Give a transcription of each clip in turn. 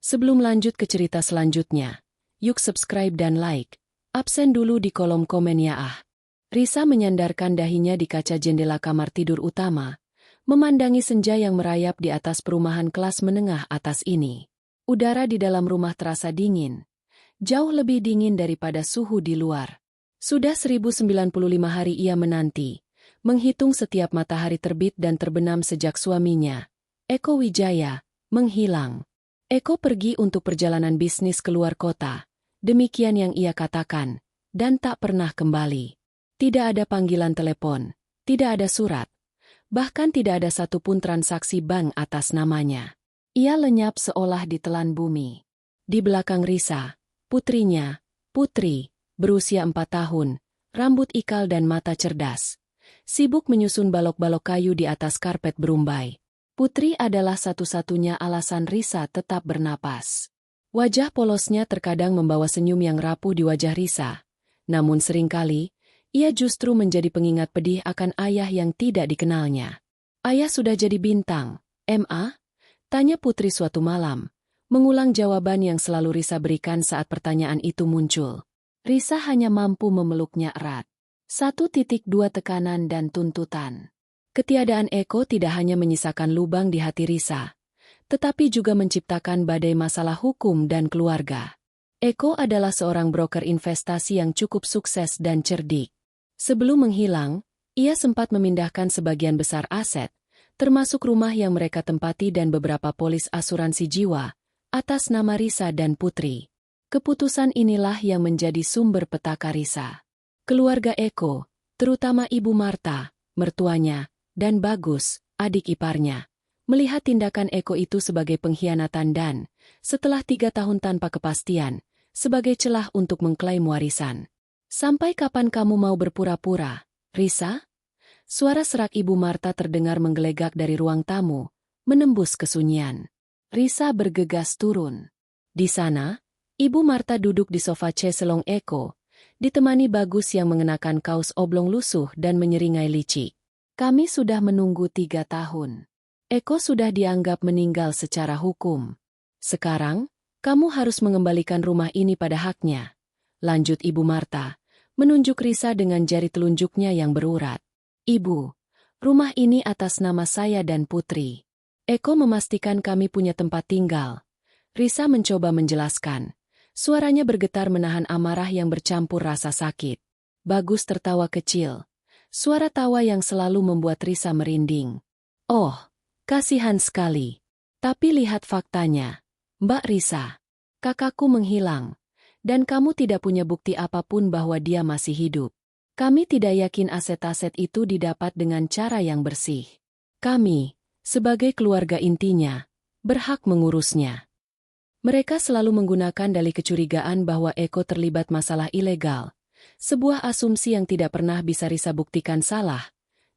Sebelum lanjut ke cerita selanjutnya, yuk subscribe dan like. Absen dulu di kolom komen ya ah. Risa menyandarkan dahinya di kaca jendela kamar tidur utama, memandangi senja yang merayap di atas perumahan kelas menengah atas ini. Udara di dalam rumah terasa dingin, jauh lebih dingin daripada suhu di luar. Sudah 1095 hari ia menanti, menghitung setiap matahari terbit dan terbenam sejak suaminya, Eko Wijaya, menghilang. Eko pergi untuk perjalanan bisnis keluar kota. Demikian yang ia katakan, dan tak pernah kembali. Tidak ada panggilan telepon, tidak ada surat, bahkan tidak ada satupun transaksi bank atas namanya. Ia lenyap seolah ditelan bumi. Di belakang Risa, putrinya, Putri, berusia 4 tahun, rambut ikal dan mata cerdas, sibuk menyusun balok-balok kayu di atas karpet berumbai. Putri adalah satu-satunya alasan Risa tetap bernapas. Wajah polosnya terkadang membawa senyum yang rapuh di wajah Risa. Namun seringkali, ia justru menjadi pengingat pedih akan ayah yang tidak dikenalnya. Ayah sudah jadi bintang, MA? Tanya Putri suatu malam, mengulang jawaban yang selalu Risa berikan saat pertanyaan itu muncul. Risa hanya mampu memeluknya erat. 1.2 tekanan dan tuntutan. Ketiadaan Eko tidak hanya menyisakan lubang di hati Risa, tetapi juga menciptakan badai masalah hukum dan keluarga. Eko adalah seorang broker investasi yang cukup sukses dan cerdik. Sebelum menghilang, ia sempat memindahkan sebagian besar aset, termasuk rumah yang mereka tempati dan beberapa polis asuransi jiwa, atas nama Risa dan Putri. Keputusan inilah yang menjadi sumber petaka Risa. Keluarga Eko, terutama Ibu Marta, mertuanya, dan Bagus, adik iparnya, melihat tindakan Eko itu sebagai pengkhianatan dan, setelah 3 tahun tanpa kepastian, sebagai celah untuk mengklaim warisan. Sampai kapan kamu mau berpura-pura, Risa? Suara serak Ibu Marta terdengar menggelegak dari ruang tamu, menembus kesunyian. Risa bergegas turun. Di sana, Ibu Marta duduk di sofa ceselong Eko, ditemani Bagus yang mengenakan kaos oblong lusuh dan menyeringai licik. Kami sudah menunggu 3 tahun. Eko sudah dianggap meninggal secara hukum. Sekarang, kamu harus mengembalikan rumah ini pada haknya. Lanjut Ibu Marta, menunjuk Risa dengan jari telunjuknya yang berurat. Ibu, rumah ini atas nama saya dan Putri. Eko memastikan kami punya tempat tinggal. Risa mencoba menjelaskan. Suaranya bergetar menahan amarah yang bercampur rasa sakit. Bagus tertawa kecil. Suara tawa yang selalu membuat Risa merinding. Oh, kasihan sekali. Tapi lihat faktanya. Mbak Risa, kakakku menghilang. Dan kamu tidak punya bukti apapun bahwa dia masih hidup. Kami tidak yakin aset-aset itu didapat dengan cara yang bersih. Kami, sebagai keluarga intinya, berhak mengurusnya. Mereka selalu menggunakan dalih kecurigaan bahwa Eko terlibat masalah ilegal. Sebuah asumsi yang tidak pernah bisa Risa buktikan salah,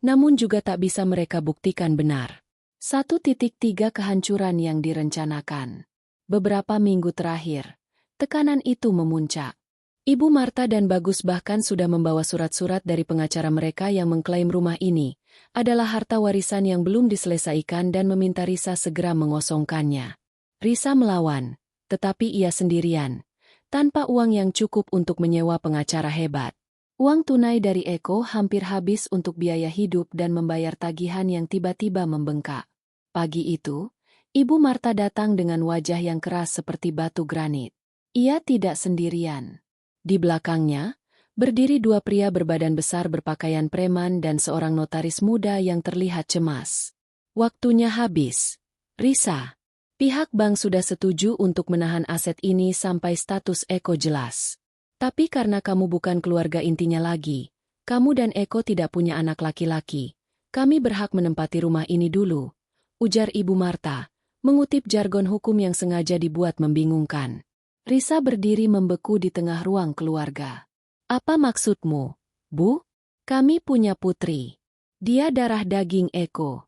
namun juga tak bisa mereka buktikan benar. 1.3 kehancuran yang direncanakan. Beberapa minggu terakhir, tekanan itu memuncak. Ibu Marta dan Bagus bahkan sudah membawa surat-surat dari pengacara mereka yang mengklaim rumah ini adalah harta warisan yang belum diselesaikan dan meminta Risa segera mengosongkannya. Risa melawan, tetapi ia sendirian, tanpa uang yang cukup untuk menyewa pengacara hebat. Uang tunai dari Eko hampir habis untuk biaya hidup dan membayar tagihan yang tiba-tiba membengkak. Pagi itu, Ibu Marta datang dengan wajah yang keras seperti batu granit. Ia tidak sendirian. Di belakangnya, berdiri 2 pria berbadan besar berpakaian preman dan seorang notaris muda yang terlihat cemas. Waktunya habis. Risa, pihak bank sudah setuju untuk menahan aset ini sampai status Eko jelas. Tapi karena kamu bukan keluarga intinya lagi, kamu dan Eko tidak punya anak laki-laki, kami berhak menempati rumah ini dulu, ujar Ibu Marta, mengutip jargon hukum yang sengaja dibuat membingungkan. Risa berdiri membeku di tengah ruang keluarga. Apa maksudmu, Bu? Kami punya putri. Dia darah daging Eko.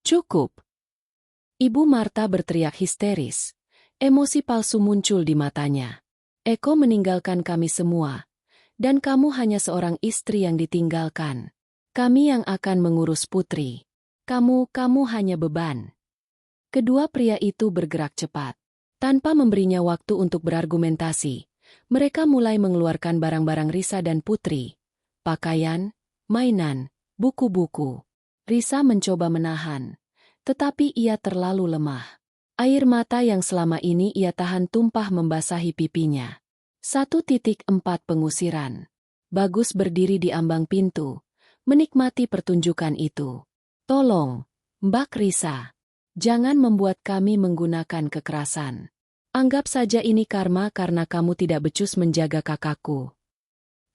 Cukup. Ibu Marta berteriak histeris. Emosi palsu muncul di matanya. Eko meninggalkan kami semua. Dan kamu hanya seorang istri yang ditinggalkan. Kami yang akan mengurus putri. Kamu hanya beban. Kedua pria itu bergerak cepat. Tanpa memberinya waktu untuk berargumentasi, mereka mulai mengeluarkan barang-barang Risa dan Putri. Pakaian, mainan, buku-buku. Risa mencoba menahan, tetapi ia terlalu lemah. Air mata yang selama ini ia tahan tumpah membasahi pipinya. 1.4 Pengusiran. Bagus berdiri di ambang pintu, menikmati pertunjukan itu. Tolong, Mbak Risa. Jangan membuat kami menggunakan kekerasan. Anggap saja ini karma karena kamu tidak becus menjaga kakakku.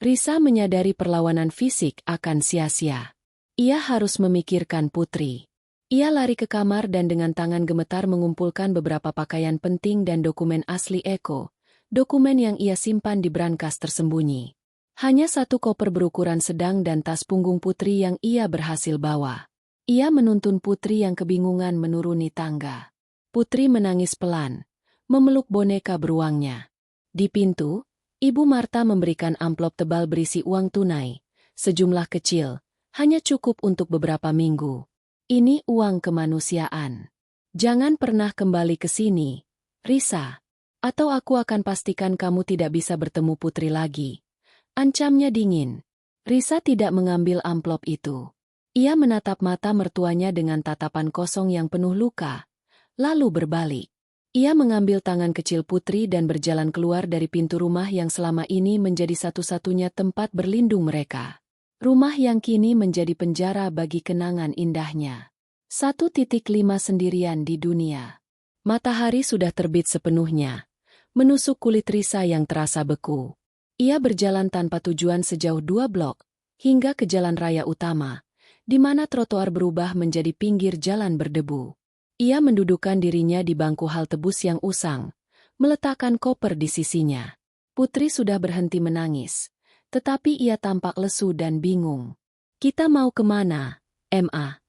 Risa menyadari perlawanan fisik akan sia-sia. Ia harus memikirkan Putri. Ia lari ke kamar dan dengan tangan gemetar mengumpulkan beberapa pakaian penting dan dokumen asli Eko, dokumen yang ia simpan di brankas tersembunyi. Hanya satu koper berukuran sedang dan tas punggung Putri yang ia berhasil bawa. Ia menuntun Putri yang kebingungan menuruni tangga. Putri menangis pelan, memeluk boneka beruangnya. Di pintu, Ibu Marta memberikan amplop tebal berisi uang tunai, sejumlah kecil, hanya cukup untuk beberapa minggu. Ini uang kemanusiaan. Jangan pernah kembali ke sini, Risa, atau aku akan pastikan kamu tidak bisa bertemu Putri lagi. Ancamnya dingin. Risa tidak mengambil amplop itu. Ia menatap mata mertuanya dengan tatapan kosong yang penuh luka, lalu berbalik. Ia mengambil tangan kecil Putri dan berjalan keluar dari pintu rumah yang selama ini menjadi satu-satunya tempat berlindung mereka. Rumah yang kini menjadi penjara bagi kenangan indahnya. 1.5 Sendirian di dunia. Matahari sudah terbit sepenuhnya, menusuk kulit Risa yang terasa beku. Ia berjalan tanpa tujuan sejauh 2 blok, hingga ke jalan raya utama, di mana trotoar berubah menjadi pinggir jalan berdebu. Ia mendudukkan dirinya di bangku halte bus yang usang, meletakkan koper di sisinya. Putri sudah berhenti menangis, tetapi ia tampak lesu dan bingung. Kita mau kemana, Ma?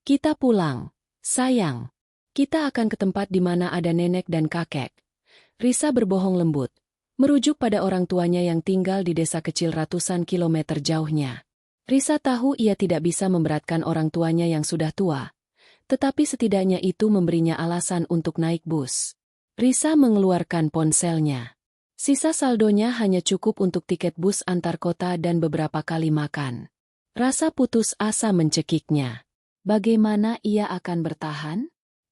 Kita pulang, sayang. Kita akan ke tempat di mana ada nenek dan kakek. Risa berbohong lembut, merujuk pada orang tuanya yang tinggal di desa kecil ratusan kilometer jauhnya. Risa tahu ia tidak bisa memberatkan orang tuanya yang sudah tua, tetapi setidaknya itu memberinya alasan untuk naik bus. Risa mengeluarkan ponselnya. Sisa saldonya hanya cukup untuk tiket bus antar kota dan beberapa kali makan. Rasa putus asa mencekiknya. Bagaimana ia akan bertahan?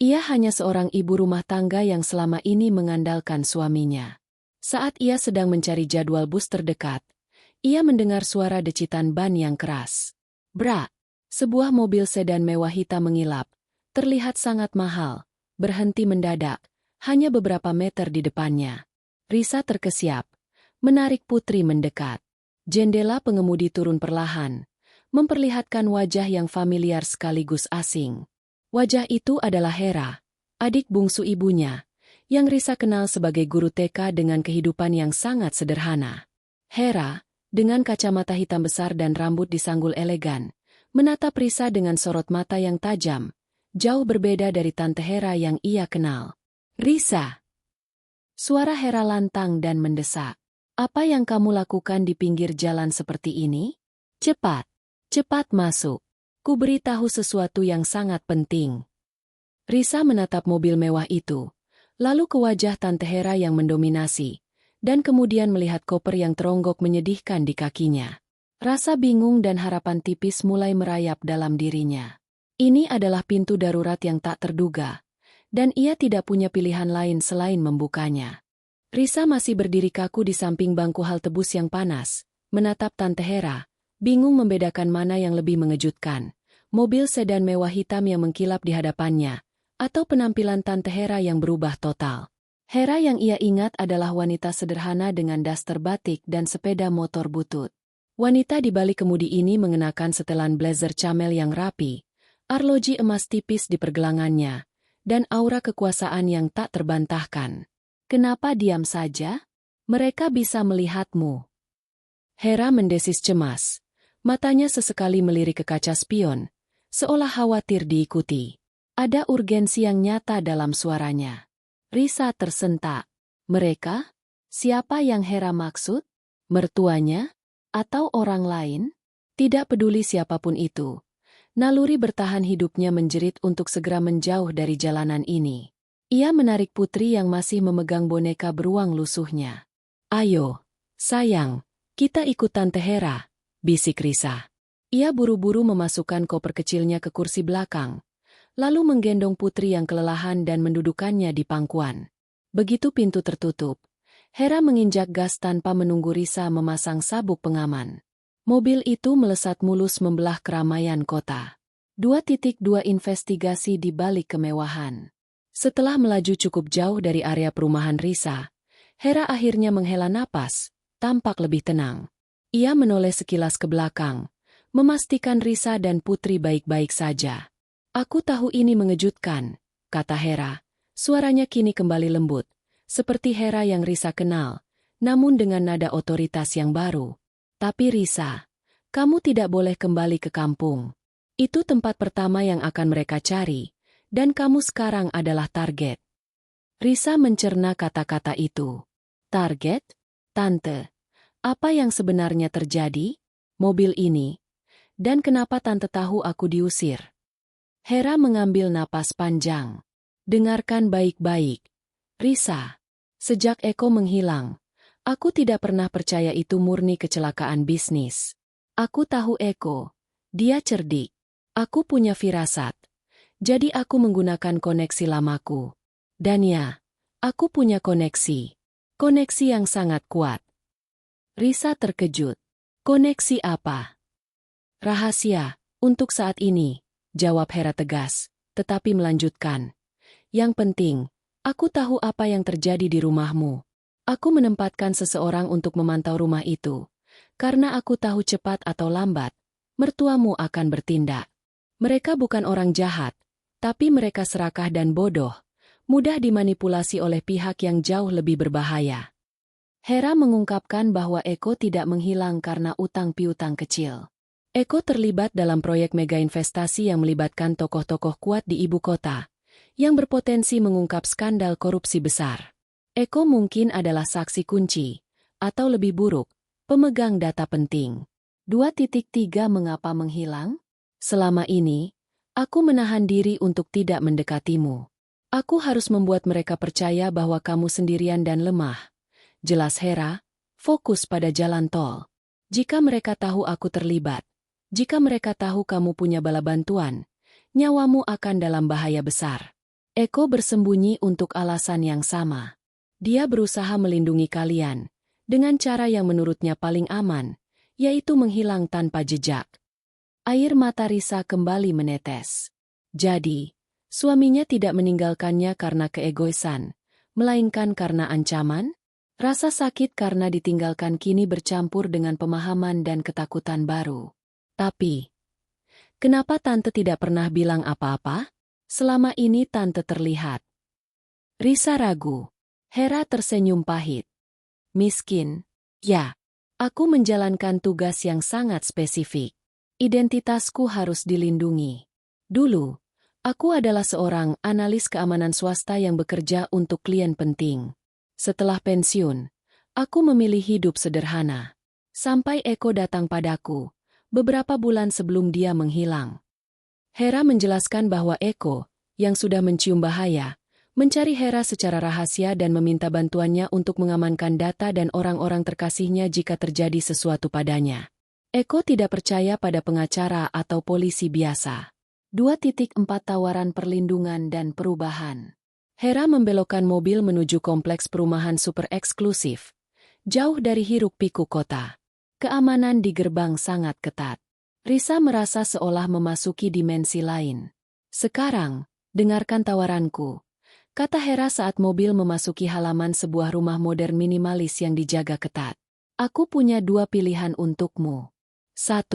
Ia hanya seorang ibu rumah tangga yang selama ini mengandalkan suaminya. Saat ia sedang mencari jadwal bus terdekat, ia mendengar suara decitan ban yang keras. Brak! Sebuah mobil sedan mewah hitam mengilap, terlihat sangat mahal, berhenti mendadak, hanya beberapa meter di depannya. Risa terkesiap, menarik Putri mendekat. Jendela pengemudi turun perlahan, memperlihatkan wajah yang familiar sekaligus asing. Wajah itu adalah Hera, adik bungsu ibunya, yang Risa kenal sebagai guru TK dengan kehidupan yang sangat sederhana. Hera, dengan kacamata hitam besar dan rambut disanggul elegan, menatap Risa dengan sorot mata yang tajam, jauh berbeda dari Tante Hera yang ia kenal. Risa! Suara Hera lantang dan mendesak. Apa yang kamu lakukan di pinggir jalan seperti ini? Cepat! Cepat masuk. Ku beritahu sesuatu yang sangat penting. Risa menatap mobil mewah itu, lalu ke wajah Tante Hera yang mendominasi, dan kemudian melihat koper yang teronggok menyedihkan di kakinya. Rasa bingung dan harapan tipis mulai merayap dalam dirinya. Ini adalah pintu darurat yang tak terduga, dan ia tidak punya pilihan lain selain membukanya. Risa masih berdiri kaku di samping bangku halte bus yang panas, menatap Tante Hera, bingung membedakan mana yang lebih mengejutkan, mobil sedan mewah hitam yang mengkilap di hadapannya, atau penampilan Tante Hera yang berubah total. Hera yang ia ingat adalah wanita sederhana dengan daster batik dan sepeda motor butut. Wanita di balik kemudi ini mengenakan setelan blazer camel yang rapi, arloji emas tipis di pergelangannya, dan aura kekuasaan yang tak terbantahkan. Kenapa diam saja? Mereka bisa melihatmu. Hera mendesis cemas. Matanya sesekali melirik ke kaca spion, seolah khawatir diikuti. Ada urgensi yang nyata dalam suaranya. Risa tersentak. Mereka? Siapa yang Hera maksud? Mertuanya? Atau orang lain? Tidak peduli siapapun itu. Naluri bertahan hidupnya menjerit untuk segera menjauh dari jalanan ini. Ia menarik putri yang masih memegang boneka beruang lusuhnya. Ayo, sayang, kita ikut Tante Hera, bisik Risa. Ia buru-buru memasukkan koper kecilnya ke kursi belakang, lalu menggendong putri yang kelelahan dan mendudukkannya di pangkuan. Begitu pintu tertutup, Hera menginjak gas tanpa menunggu Risa memasang sabuk pengaman. Mobil itu melesat mulus membelah keramaian kota. 2.2 investigasi di balik kemewahan. Setelah melaju cukup jauh dari area perumahan Risa, Hera akhirnya menghela napas, tampak lebih tenang. Ia menoleh sekilas ke belakang, memastikan Risa dan putri baik-baik saja. Aku tahu ini mengejutkan, kata Hera. Suaranya kini kembali lembut, seperti Hera yang Risa kenal, namun dengan nada otoritas yang baru. Tapi Risa, kamu tidak boleh kembali ke kampung. Itu tempat pertama yang akan mereka cari, dan kamu sekarang adalah target. Risa mencerna kata-kata itu. Target? Tante, apa yang sebenarnya terjadi? Mobil ini. Dan kenapa Tante tahu aku diusir? Hera mengambil napas panjang. Dengarkan baik-baik. Risa, sejak Eko menghilang, aku tidak pernah percaya itu murni kecelakaan bisnis. Aku tahu Eko. Dia cerdik. Aku punya firasat. Jadi aku menggunakan koneksi lamaku. Dan ya, aku punya koneksi. Koneksi yang sangat kuat. Risa terkejut. Koneksi apa? Rahasia, untuk saat ini. Jawab Hera tegas, tetapi melanjutkan. Yang penting, aku tahu apa yang terjadi di rumahmu. Aku menempatkan seseorang untuk memantau rumah itu. Karena aku tahu cepat atau lambat, mertuamu akan bertindak. Mereka bukan orang jahat, tapi mereka serakah dan bodoh, mudah dimanipulasi oleh pihak yang jauh lebih berbahaya. Hera mengungkapkan bahwa Eko tidak menghilang karena utang piutang kecil. Eko terlibat dalam proyek mega investasi yang melibatkan tokoh-tokoh kuat di ibu kota, yang berpotensi mengungkap skandal korupsi besar. Eko mungkin adalah saksi kunci, atau lebih buruk, pemegang data penting. 2.3 Mengapa menghilang? Selama ini, aku menahan diri untuk tidak mendekatimu. Aku harus membuat mereka percaya bahwa kamu sendirian dan lemah. Jelas Hera, fokus pada jalan tol. Jika mereka tahu aku terlibat, jika mereka tahu kamu punya bala bantuan, nyawamu akan dalam bahaya besar. Eko bersembunyi untuk alasan yang sama. Dia berusaha melindungi kalian, dengan cara yang menurutnya paling aman, yaitu menghilang tanpa jejak. Air mata Risa kembali menetes. Jadi, suaminya tidak meninggalkannya karena keegoisan, melainkan karena ancaman? Rasa sakit karena ditinggalkan kini bercampur dengan pemahaman dan ketakutan baru. Tapi, kenapa Tante tidak pernah bilang apa-apa? Selama ini Tante terlihat. Risa ragu. Hera tersenyum pahit. Miskin. Ya, aku menjalankan tugas yang sangat spesifik. Identitasku harus dilindungi. Dulu, aku adalah seorang analis keamanan swasta yang bekerja untuk klien penting. Setelah pensiun, aku memilih hidup sederhana. Sampai Eko datang padaku, beberapa bulan sebelum dia menghilang. Hera menjelaskan bahwa Eko, yang sudah mencium bahaya, mencari Hera secara rahasia dan meminta bantuannya untuk mengamankan data dan orang-orang terkasihnya jika terjadi sesuatu padanya. Eko tidak percaya pada pengacara atau polisi biasa. 2.4 Tawaran perlindungan dan perubahan. Hera membelokkan mobil menuju kompleks perumahan super eksklusif, jauh dari hiruk-pikuk kota. Keamanan di gerbang sangat ketat. Risa merasa seolah memasuki dimensi lain. Sekarang, dengarkan tawaranku, kata Hera saat mobil memasuki halaman sebuah rumah modern minimalis yang dijaga ketat. Aku punya 2 pilihan untukmu. 1.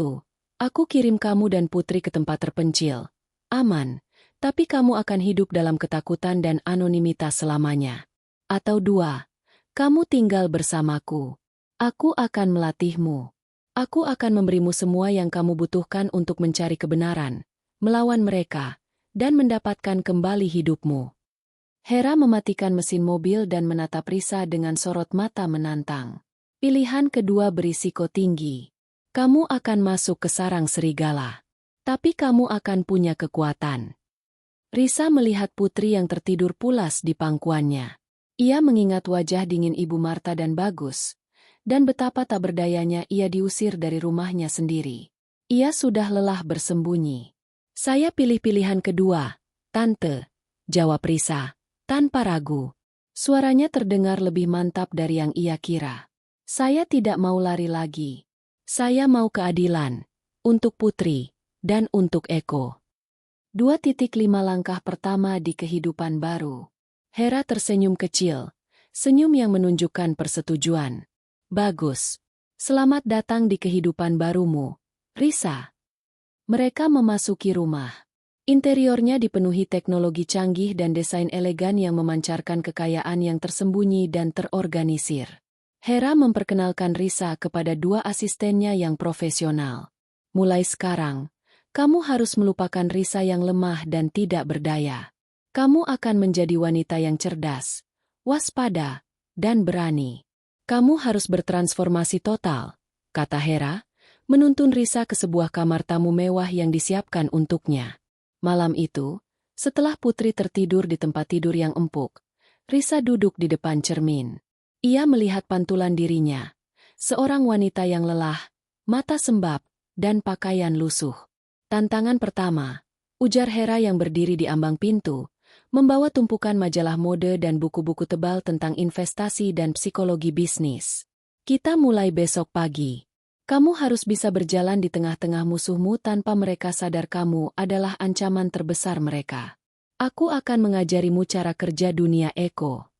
Aku kirim kamu dan Putri ke tempat terpencil. Aman, tapi kamu akan hidup dalam ketakutan dan anonimitas selamanya. Atau 2. Kamu tinggal bersamaku. Aku akan melatihmu. Aku akan memberimu semua yang kamu butuhkan untuk mencari kebenaran, melawan mereka, dan mendapatkan kembali hidupmu. Hera mematikan mesin mobil dan menatap Risa dengan sorot mata menantang. Pilihan kedua berisiko tinggi. Kamu akan masuk ke sarang serigala. Tapi kamu akan punya kekuatan. Risa melihat Putri yang tertidur pulas di pangkuannya. Ia mengingat wajah dingin Ibu Marta dan Bagus, dan betapa tak berdayanya ia diusir dari rumahnya sendiri. Ia sudah lelah bersembunyi. "Saya pilih pilihan kedua, Tante," jawab Risa, tanpa ragu. Suaranya terdengar lebih mantap dari yang ia kira. "Saya tidak mau lari lagi. Saya mau keadilan. Untuk Putri, dan untuk Eko." 2.5 langkah pertama di kehidupan baru. Hera tersenyum kecil, senyum yang menunjukkan persetujuan. "Bagus. Selamat datang di kehidupan barumu, Risa." Mereka memasuki rumah. Interiornya dipenuhi teknologi canggih dan desain elegan yang memancarkan kekayaan yang tersembunyi dan terorganisir. Hera memperkenalkan Risa kepada dua asistennya yang profesional. "Mulai sekarang, kamu harus melupakan Risa yang lemah dan tidak berdaya. Kamu akan menjadi wanita yang cerdas, waspada, dan berani. Kamu harus bertransformasi total," kata Hera, menuntun Risa ke sebuah kamar tamu mewah yang disiapkan untuknya. Malam itu, setelah Putri tertidur di tempat tidur yang empuk, Risa duduk di depan cermin. Ia melihat pantulan dirinya, seorang wanita yang lelah, mata sembab, dan pakaian lusuh. "Tantangan pertama," ujar Hera yang berdiri di ambang pintu, membawa tumpukan majalah mode dan buku-buku tebal tentang investasi dan psikologi bisnis. "Kita mulai besok pagi. Kamu harus bisa berjalan di tengah-tengah musuhmu tanpa mereka sadar kamu adalah ancaman terbesar mereka. Aku akan mengajarimu cara kerja dunia Eko."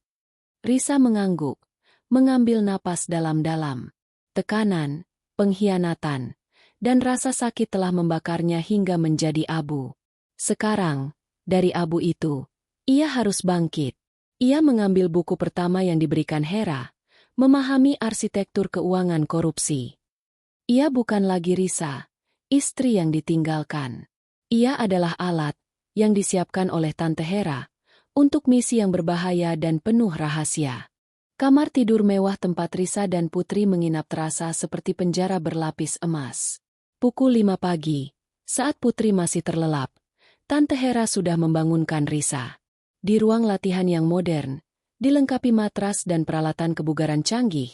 Risa mengangguk, mengambil napas dalam-dalam. Tekanan, pengkhianatan, dan rasa sakit telah membakarnya hingga menjadi abu. Sekarang, dari abu itu, ia harus bangkit. Ia mengambil buku pertama yang diberikan Hera, Memahami Arsitektur Keuangan Korupsi. Ia bukan lagi Risa, istri yang ditinggalkan. Ia adalah alat yang disiapkan oleh Tante Hera untuk misi yang berbahaya dan penuh rahasia. Kamar tidur mewah tempat Risa dan Putri menginap terasa seperti penjara berlapis emas. Pukul 5 pagi, saat Putri masih terlelap, Tante Hera sudah membangunkan Risa. Di ruang latihan yang modern, dilengkapi matras dan peralatan kebugaran canggih,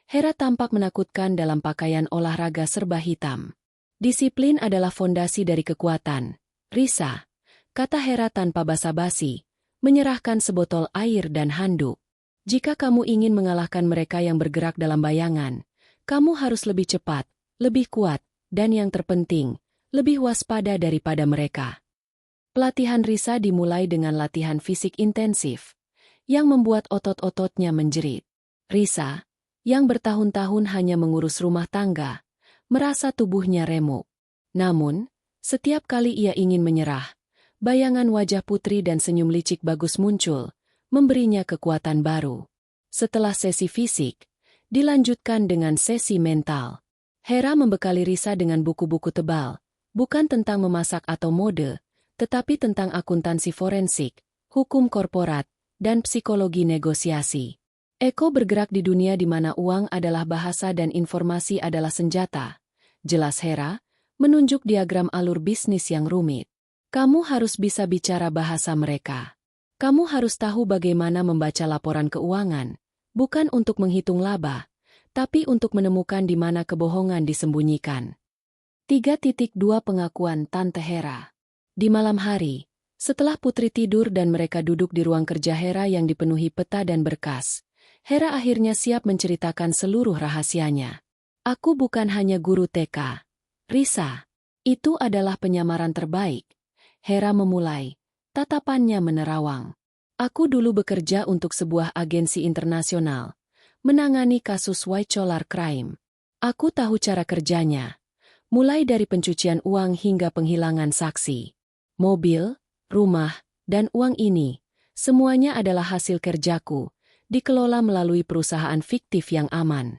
Hera tampak menakutkan dalam pakaian olahraga serba hitam. "Disiplin adalah fondasi dari kekuatan, Risa," kata Hera tanpa basa-basi, menyerahkan sebotol air dan handuk. "Jika kamu ingin mengalahkan mereka yang bergerak dalam bayangan, kamu harus lebih cepat, lebih kuat, dan yang terpenting, lebih waspada daripada mereka." Pelatihan Risa dimulai dengan latihan fisik intensif, yang membuat otot-ototnya menjerit. Risa, yang bertahun-tahun hanya mengurus rumah tangga, merasa tubuhnya remuk. Namun, setiap kali ia ingin menyerah, bayangan wajah Putri dan senyum licik Bagus muncul, memberinya kekuatan baru. Setelah sesi fisik, dilanjutkan dengan sesi mental. Hera membekali Risa dengan buku-buku tebal, bukan tentang memasak atau mode, tetapi tentang akuntansi forensik, hukum korporat, dan psikologi negosiasi. Eko bergerak di dunia di mana uang adalah bahasa dan informasi adalah senjata. Jelas Hera, menunjuk diagram alur bisnis yang rumit. "Kamu harus bisa bicara bahasa mereka. Kamu harus tahu bagaimana membaca laporan keuangan, bukan untuk menghitung laba, tapi untuk menemukan di mana kebohongan disembunyikan." 3.2 Pengakuan Tante Hera. Di malam hari, setelah Putri tidur dan mereka duduk di ruang kerja Hera yang dipenuhi peta dan berkas, Hera akhirnya siap menceritakan seluruh rahasianya. "Aku bukan hanya guru TK, Risa. Itu adalah penyamaran terbaik." Hera memulai, tatapannya menerawang. "Aku dulu bekerja untuk sebuah agensi internasional, menangani kasus white collar crime. Aku tahu cara kerjanya, mulai dari pencucian uang hingga penghilangan saksi. Mobil, rumah, dan uang ini, semuanya adalah hasil kerjaku, dikelola melalui perusahaan fiktif yang aman."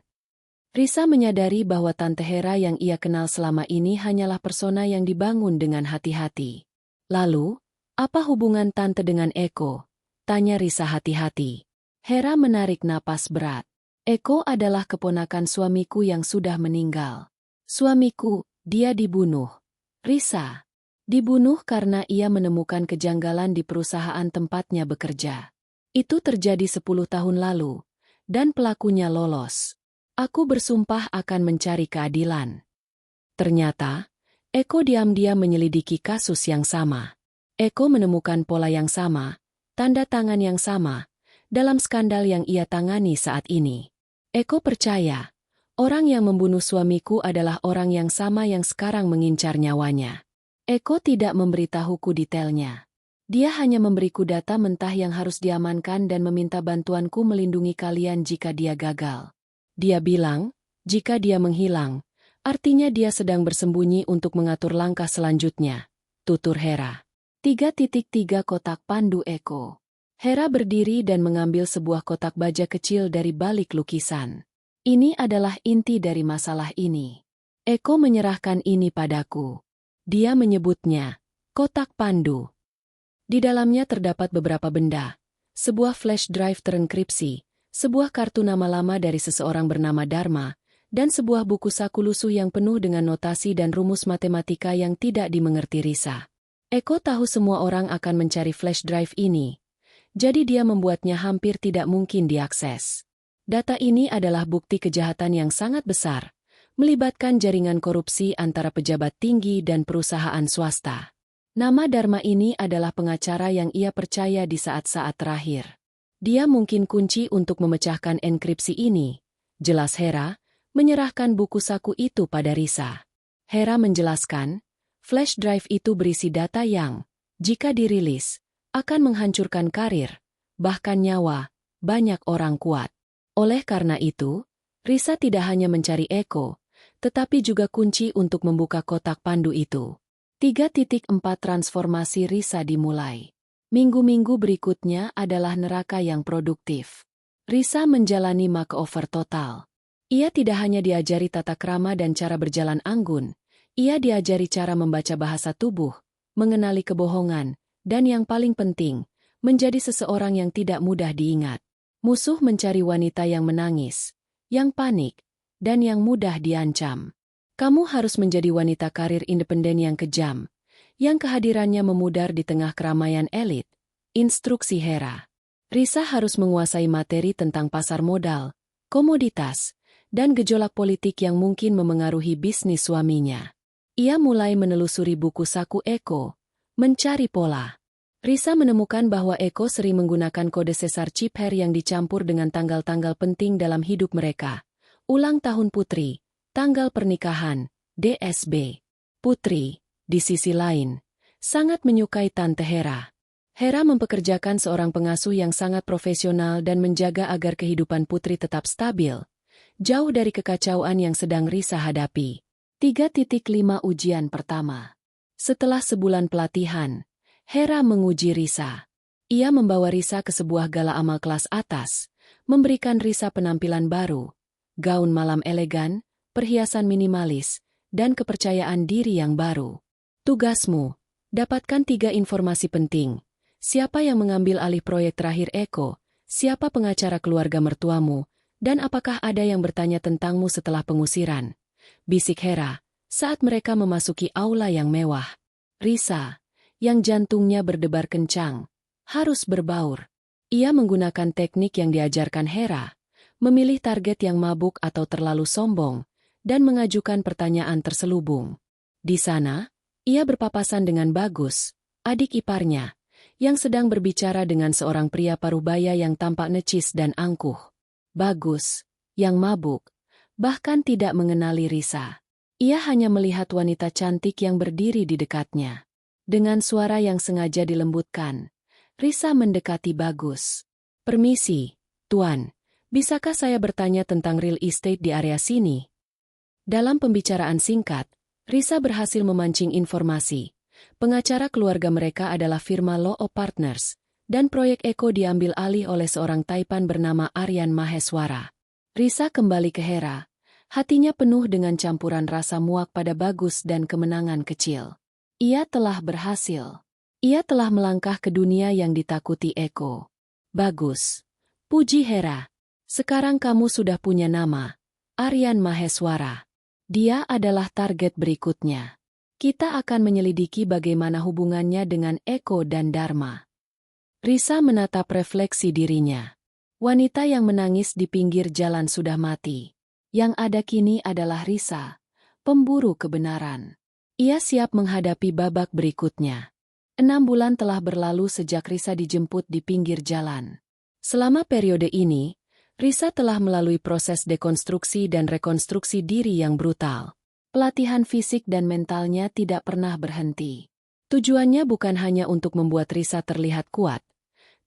Risa menyadari bahwa Tante Hera yang ia kenal selama ini hanyalah persona yang dibangun dengan hati-hati. "Lalu, apa hubungan Tante dengan Eko?" tanya Risa hati-hati. Hera menarik napas berat. "Eko adalah keponakan suamiku yang sudah meninggal." "Suamiku, dia dibunuh." "Risa, Dibunuh karena ia menemukan kejanggalan di perusahaan tempatnya bekerja. Itu terjadi 10 tahun lalu, dan pelakunya lolos. Aku bersumpah akan mencari keadilan. Ternyata, Eko diam-diam menyelidiki kasus yang sama. Eko menemukan pola yang sama, tanda tangan yang sama, dalam skandal yang ia tangani saat ini. Eko percaya, orang yang membunuh suamiku adalah orang yang sama yang sekarang mengincar nyawanya. Eko tidak memberitahuku detailnya. Dia hanya memberiku data mentah yang harus diamankan dan meminta bantuanku melindungi kalian jika dia gagal. Dia bilang, jika dia menghilang, artinya dia sedang bersembunyi untuk mengatur langkah selanjutnya. Tutur Hera. 3.3 Kotak pandu Eko. Hera berdiri dan mengambil sebuah kotak baja kecil dari balik lukisan. Ini adalah inti dari masalah ini. Eko menyerahkan ini padaku. Dia menyebutnya kotak pandu. Di dalamnya terdapat beberapa benda. Sebuah flash drive terenkripsi, sebuah kartu nama lama dari seseorang bernama Dharma, dan sebuah buku saku lusuh yang penuh dengan notasi dan rumus matematika yang tidak dimengerti Risa. Eko tahu semua orang akan mencari flash drive ini, jadi dia membuatnya hampir tidak mungkin diakses. Data ini adalah bukti kejahatan yang sangat besar, melibatkan jaringan korupsi antara pejabat tinggi dan perusahaan swasta. Nama Dharma ini adalah pengacara yang ia percaya di saat-saat terakhir. Dia mungkin kunci untuk memecahkan enkripsi ini. Jelas Hera, menyerahkan buku saku itu pada Risa. Hera menjelaskan, flash drive itu berisi data yang, jika dirilis, akan menghancurkan karir, bahkan nyawa, banyak orang kuat. Oleh karena itu, Risa tidak hanya mencari Eko, tetapi juga kunci untuk membuka kotak pandu itu. 3.4 Transformasi Risa dimulai. Minggu-minggu berikutnya adalah neraka yang produktif. Risa menjalani makeover total. Ia tidak hanya diajari tata krama dan cara berjalan anggun, ia diajari cara membaca bahasa tubuh, mengenali kebohongan, dan yang paling penting, menjadi seseorang yang tidak mudah diingat. Musuh mencari wanita yang menangis, yang panik, dan yang mudah diancam. Kamu harus menjadi wanita karir independen yang kejam, yang kehadirannya memudar di tengah keramaian elit. Instruksi Hera. Risa harus menguasai materi tentang pasar modal, komoditas, dan gejolak politik yang mungkin memengaruhi bisnis suaminya. Ia mulai menelusuri buku saku Eko, mencari pola. Risa menemukan bahwa Eko sering menggunakan kode sesar Chipher yang dicampur dengan tanggal-tanggal penting dalam hidup mereka. Ulang tahun putri, tanggal pernikahan, DSB. Putri, di sisi lain, sangat menyukai Tante Hera. Hera mempekerjakan seorang pengasuh yang sangat profesional dan menjaga agar kehidupan Putri tetap stabil, jauh dari kekacauan yang sedang Risa hadapi. 3.5 Ujian pertama. Setelah sebulan pelatihan, Hera menguji Risa. Ia membawa Risa ke sebuah gala amal kelas atas, memberikan Risa penampilan baru, gaun malam elegan, perhiasan minimalis, dan kepercayaan diri yang baru. Tugasmu, dapatkan 3 informasi penting. Siapa yang mengambil alih proyek terakhir Eko, siapa pengacara keluarga mertuamu, dan apakah ada yang bertanya tentangmu setelah pengusiran? Bisik Hera, saat mereka memasuki aula yang mewah. Risa, yang jantungnya berdebar kencang, harus berbaur. Ia menggunakan teknik yang diajarkan Hera, memilih target yang mabuk atau terlalu sombong, dan mengajukan pertanyaan terselubung. Di sana, ia berpapasan dengan Bagus, adik iparnya, yang sedang berbicara dengan seorang pria parubaya yang tampak necis dan angkuh. Bagus, yang mabuk, bahkan tidak mengenali Risa. Ia hanya melihat wanita cantik yang berdiri di dekatnya. Dengan suara yang sengaja dilembutkan, Risa mendekati Bagus. "Permisi, Tuan, bisakah saya bertanya tentang real estate di area sini?" Dalam pembicaraan singkat, Risa berhasil memancing informasi. Pengacara keluarga mereka adalah firma Law of Partners, dan proyek Eko diambil alih oleh seorang Taipan bernama Aryan Maheswara. Risa kembali ke Hera, hatinya penuh dengan campuran rasa muak pada Bagus dan kemenangan kecil. Ia telah berhasil. Ia telah melangkah ke dunia yang ditakuti Eko. Bagus. Puji Hera. Sekarang kamu sudah punya nama, Aryan Maheswara. Dia adalah target berikutnya. Kita akan menyelidiki bagaimana hubungannya dengan Eko dan Dharma. Risa menatap refleksi dirinya. Wanita yang menangis di pinggir jalan sudah mati. Yang ada kini adalah Risa, pemburu kebenaran. Ia siap menghadapi babak berikutnya. 6 bulan telah berlalu sejak Risa dijemput di pinggir jalan. Selama periode ini, Risa telah melalui proses dekonstruksi dan rekonstruksi diri yang brutal. Pelatihan fisik dan mentalnya tidak pernah berhenti. Tujuannya bukan hanya untuk membuat Risa terlihat kuat,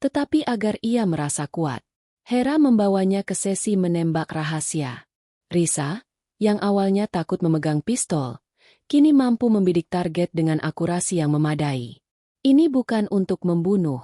tetapi agar ia merasa kuat. Hera membawanya ke sesi menembak rahasia. Risa, yang awalnya takut memegang pistol, kini mampu membidik target dengan akurasi yang memadai. Ini bukan untuk membunuh,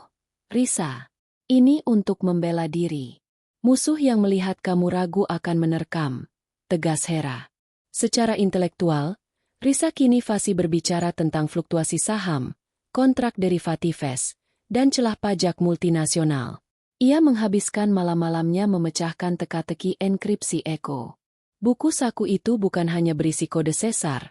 Risa. Ini untuk membela diri. Musuh yang melihat kamu ragu akan menerkam, tegas Hera. Secara intelektual, Risa kini fasih berbicara tentang fluktuasi saham, kontrak derivatives, dan celah pajak multinasional. Ia menghabiskan malam-malamnya memecahkan teka-teki enkripsi Eko. Buku saku itu bukan hanya berisi kode sesar,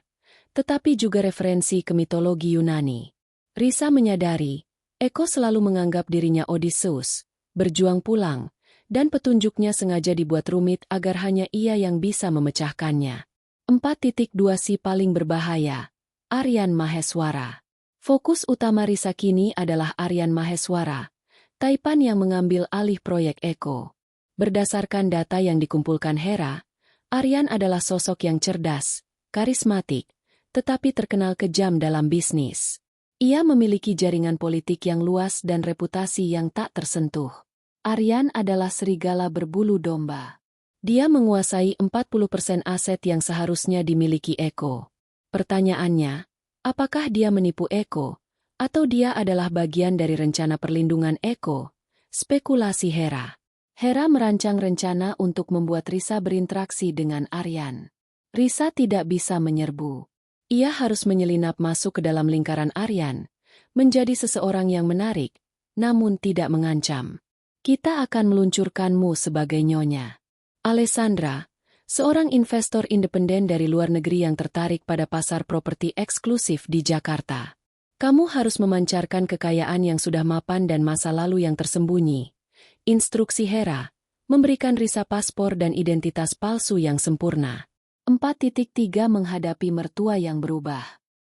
tetapi juga referensi ke mitologi Yunani. Risa menyadari, Eko selalu menganggap dirinya Odysseus, berjuang pulang, dan petunjuknya sengaja dibuat rumit agar hanya ia yang bisa memecahkannya. 4.2 Si paling berbahaya, Aryan Maheswara. Fokus utama Risa kini adalah Aryan Maheswara, Taipan yang mengambil alih proyek Eko. Berdasarkan data yang dikumpulkan Hera, Aryan adalah sosok yang cerdas, karismatik, tetapi terkenal kejam dalam bisnis. Ia memiliki jaringan politik yang luas dan reputasi yang tak tersentuh. Aryan adalah serigala berbulu domba. Dia menguasai 40% aset yang seharusnya dimiliki Eko. Pertanyaannya, apakah dia menipu Eko, atau dia adalah bagian dari rencana perlindungan Eko? Spekulasi Hera. Hera merancang rencana untuk membuat Risa berinteraksi dengan Aryan. Risa tidak bisa menyerbu. Ia harus menyelinap masuk ke dalam lingkaran Aryan, menjadi seseorang yang menarik, namun tidak mengancam. Kita akan meluncurkanmu sebagai nyonya Alessandra, seorang investor independen dari luar negeri yang tertarik pada pasar properti eksklusif di Jakarta. Kamu harus memancarkan kekayaan yang sudah mapan dan masa lalu yang tersembunyi. Instruksi Hera, memberikan Risa paspor dan identitas palsu yang sempurna. 4.3 Menghadapi mertua yang berubah.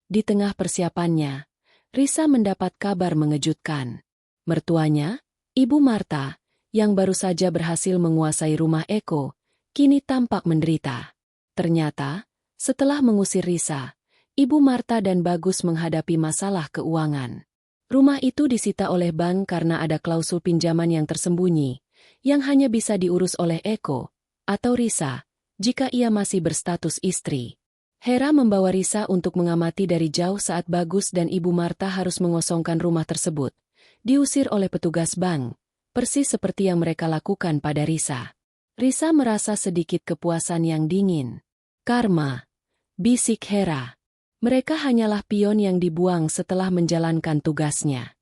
Di tengah persiapannya, Risa mendapat kabar mengejutkan. Mertuanya, Ibu Marta, yang baru saja berhasil menguasai rumah Eko, kini tampak menderita. Ternyata, setelah mengusir Risa, Ibu Marta dan Bagus menghadapi masalah keuangan. Rumah itu disita oleh bank karena ada klausul pinjaman yang tersembunyi, yang hanya bisa diurus oleh Eko, atau Risa, jika ia masih berstatus istri. Hera membawa Risa untuk mengamati dari jauh saat Bagus dan Ibu Marta harus mengosongkan rumah tersebut, diusir oleh petugas bank, persis seperti yang mereka lakukan pada Risa. Risa merasa sedikit kepuasan yang dingin. Karma, bisik Hera. Mereka hanyalah pion yang dibuang setelah menjalankan tugasnya.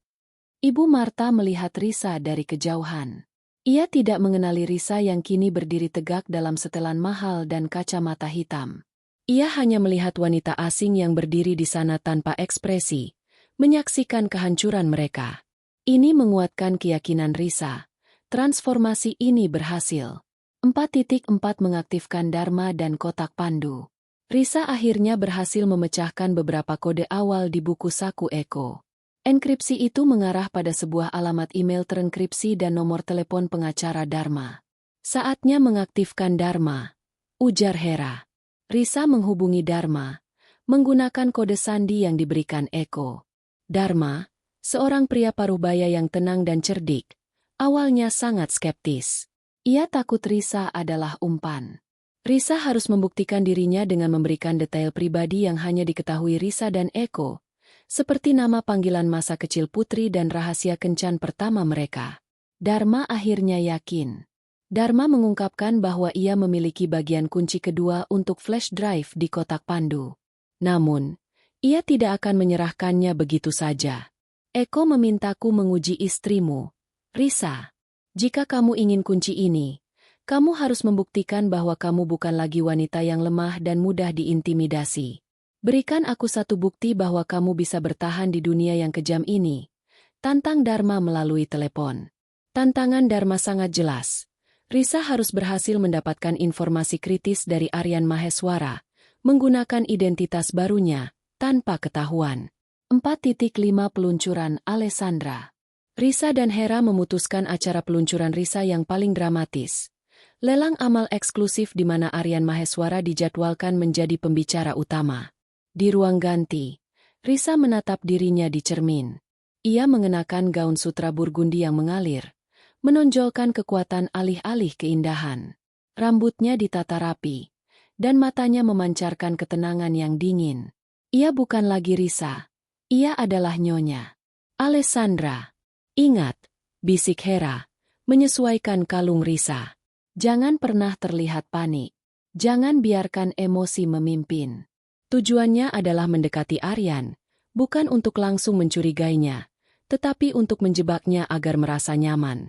Ibu Marta melihat Risa dari kejauhan. Ia tidak mengenali Risa yang kini berdiri tegak dalam setelan mahal dan kacamata hitam. Ia hanya melihat wanita asing yang berdiri di sana tanpa ekspresi, menyaksikan kehancuran mereka. Ini menguatkan keyakinan Risa. Transformasi ini berhasil. 4.4 Mengaktifkan Dharma dan kotak pandu. Risa akhirnya berhasil memecahkan beberapa kode awal di buku saku Eko. Enkripsi itu mengarah pada sebuah alamat email terenkripsi dan nomor telepon pengacara Dharma. Saatnya mengaktifkan Dharma, ujar Hera. Risa menghubungi Dharma, menggunakan kode sandi yang diberikan Eko. Dharma, seorang pria paruh baya yang tenang dan cerdik, awalnya sangat skeptis. Ia takut Risa adalah umpan. Risa harus membuktikan dirinya dengan memberikan detail pribadi yang hanya diketahui Risa dan Eko, seperti nama panggilan masa kecil putri dan rahasia kencan pertama mereka. Dharma akhirnya yakin. Dharma mengungkapkan bahwa ia memiliki bagian kunci kedua untuk flash drive di kotak pandu. Namun, ia tidak akan menyerahkannya begitu saja. Eko memintaku menguji istrimu, Risa. Jika kamu ingin kunci ini, kamu harus membuktikan bahwa kamu bukan lagi wanita yang lemah dan mudah diintimidasi. Berikan aku satu bukti bahwa kamu bisa bertahan di dunia yang kejam ini. Tantang Dharma melalui telepon. Tantangan Dharma sangat jelas. Risa harus berhasil mendapatkan informasi kritis dari Aryan Maheswara, menggunakan identitas barunya, tanpa ketahuan. 4.5 Peluncuran Alessandra. Risa dan Hera memutuskan acara peluncuran Risa yang paling dramatis. Lelang amal eksklusif di mana Aryan Maheswara dijadwalkan menjadi pembicara utama. Di ruang ganti, Risa menatap dirinya di cermin. Ia mengenakan gaun sutra burgundi yang mengalir, menonjolkan kekuatan alih-alih keindahan. Rambutnya ditata rapi, dan matanya memancarkan ketenangan yang dingin. Ia bukan lagi Risa. Ia adalah Nyonya Alessandra. Ingat, bisik Hera, menyesuaikan kalung Risa. Jangan pernah terlihat panik. Jangan biarkan emosi memimpin. Tujuannya adalah mendekati Aryan, bukan untuk langsung mencurigainya, tetapi untuk menjebaknya agar merasa nyaman.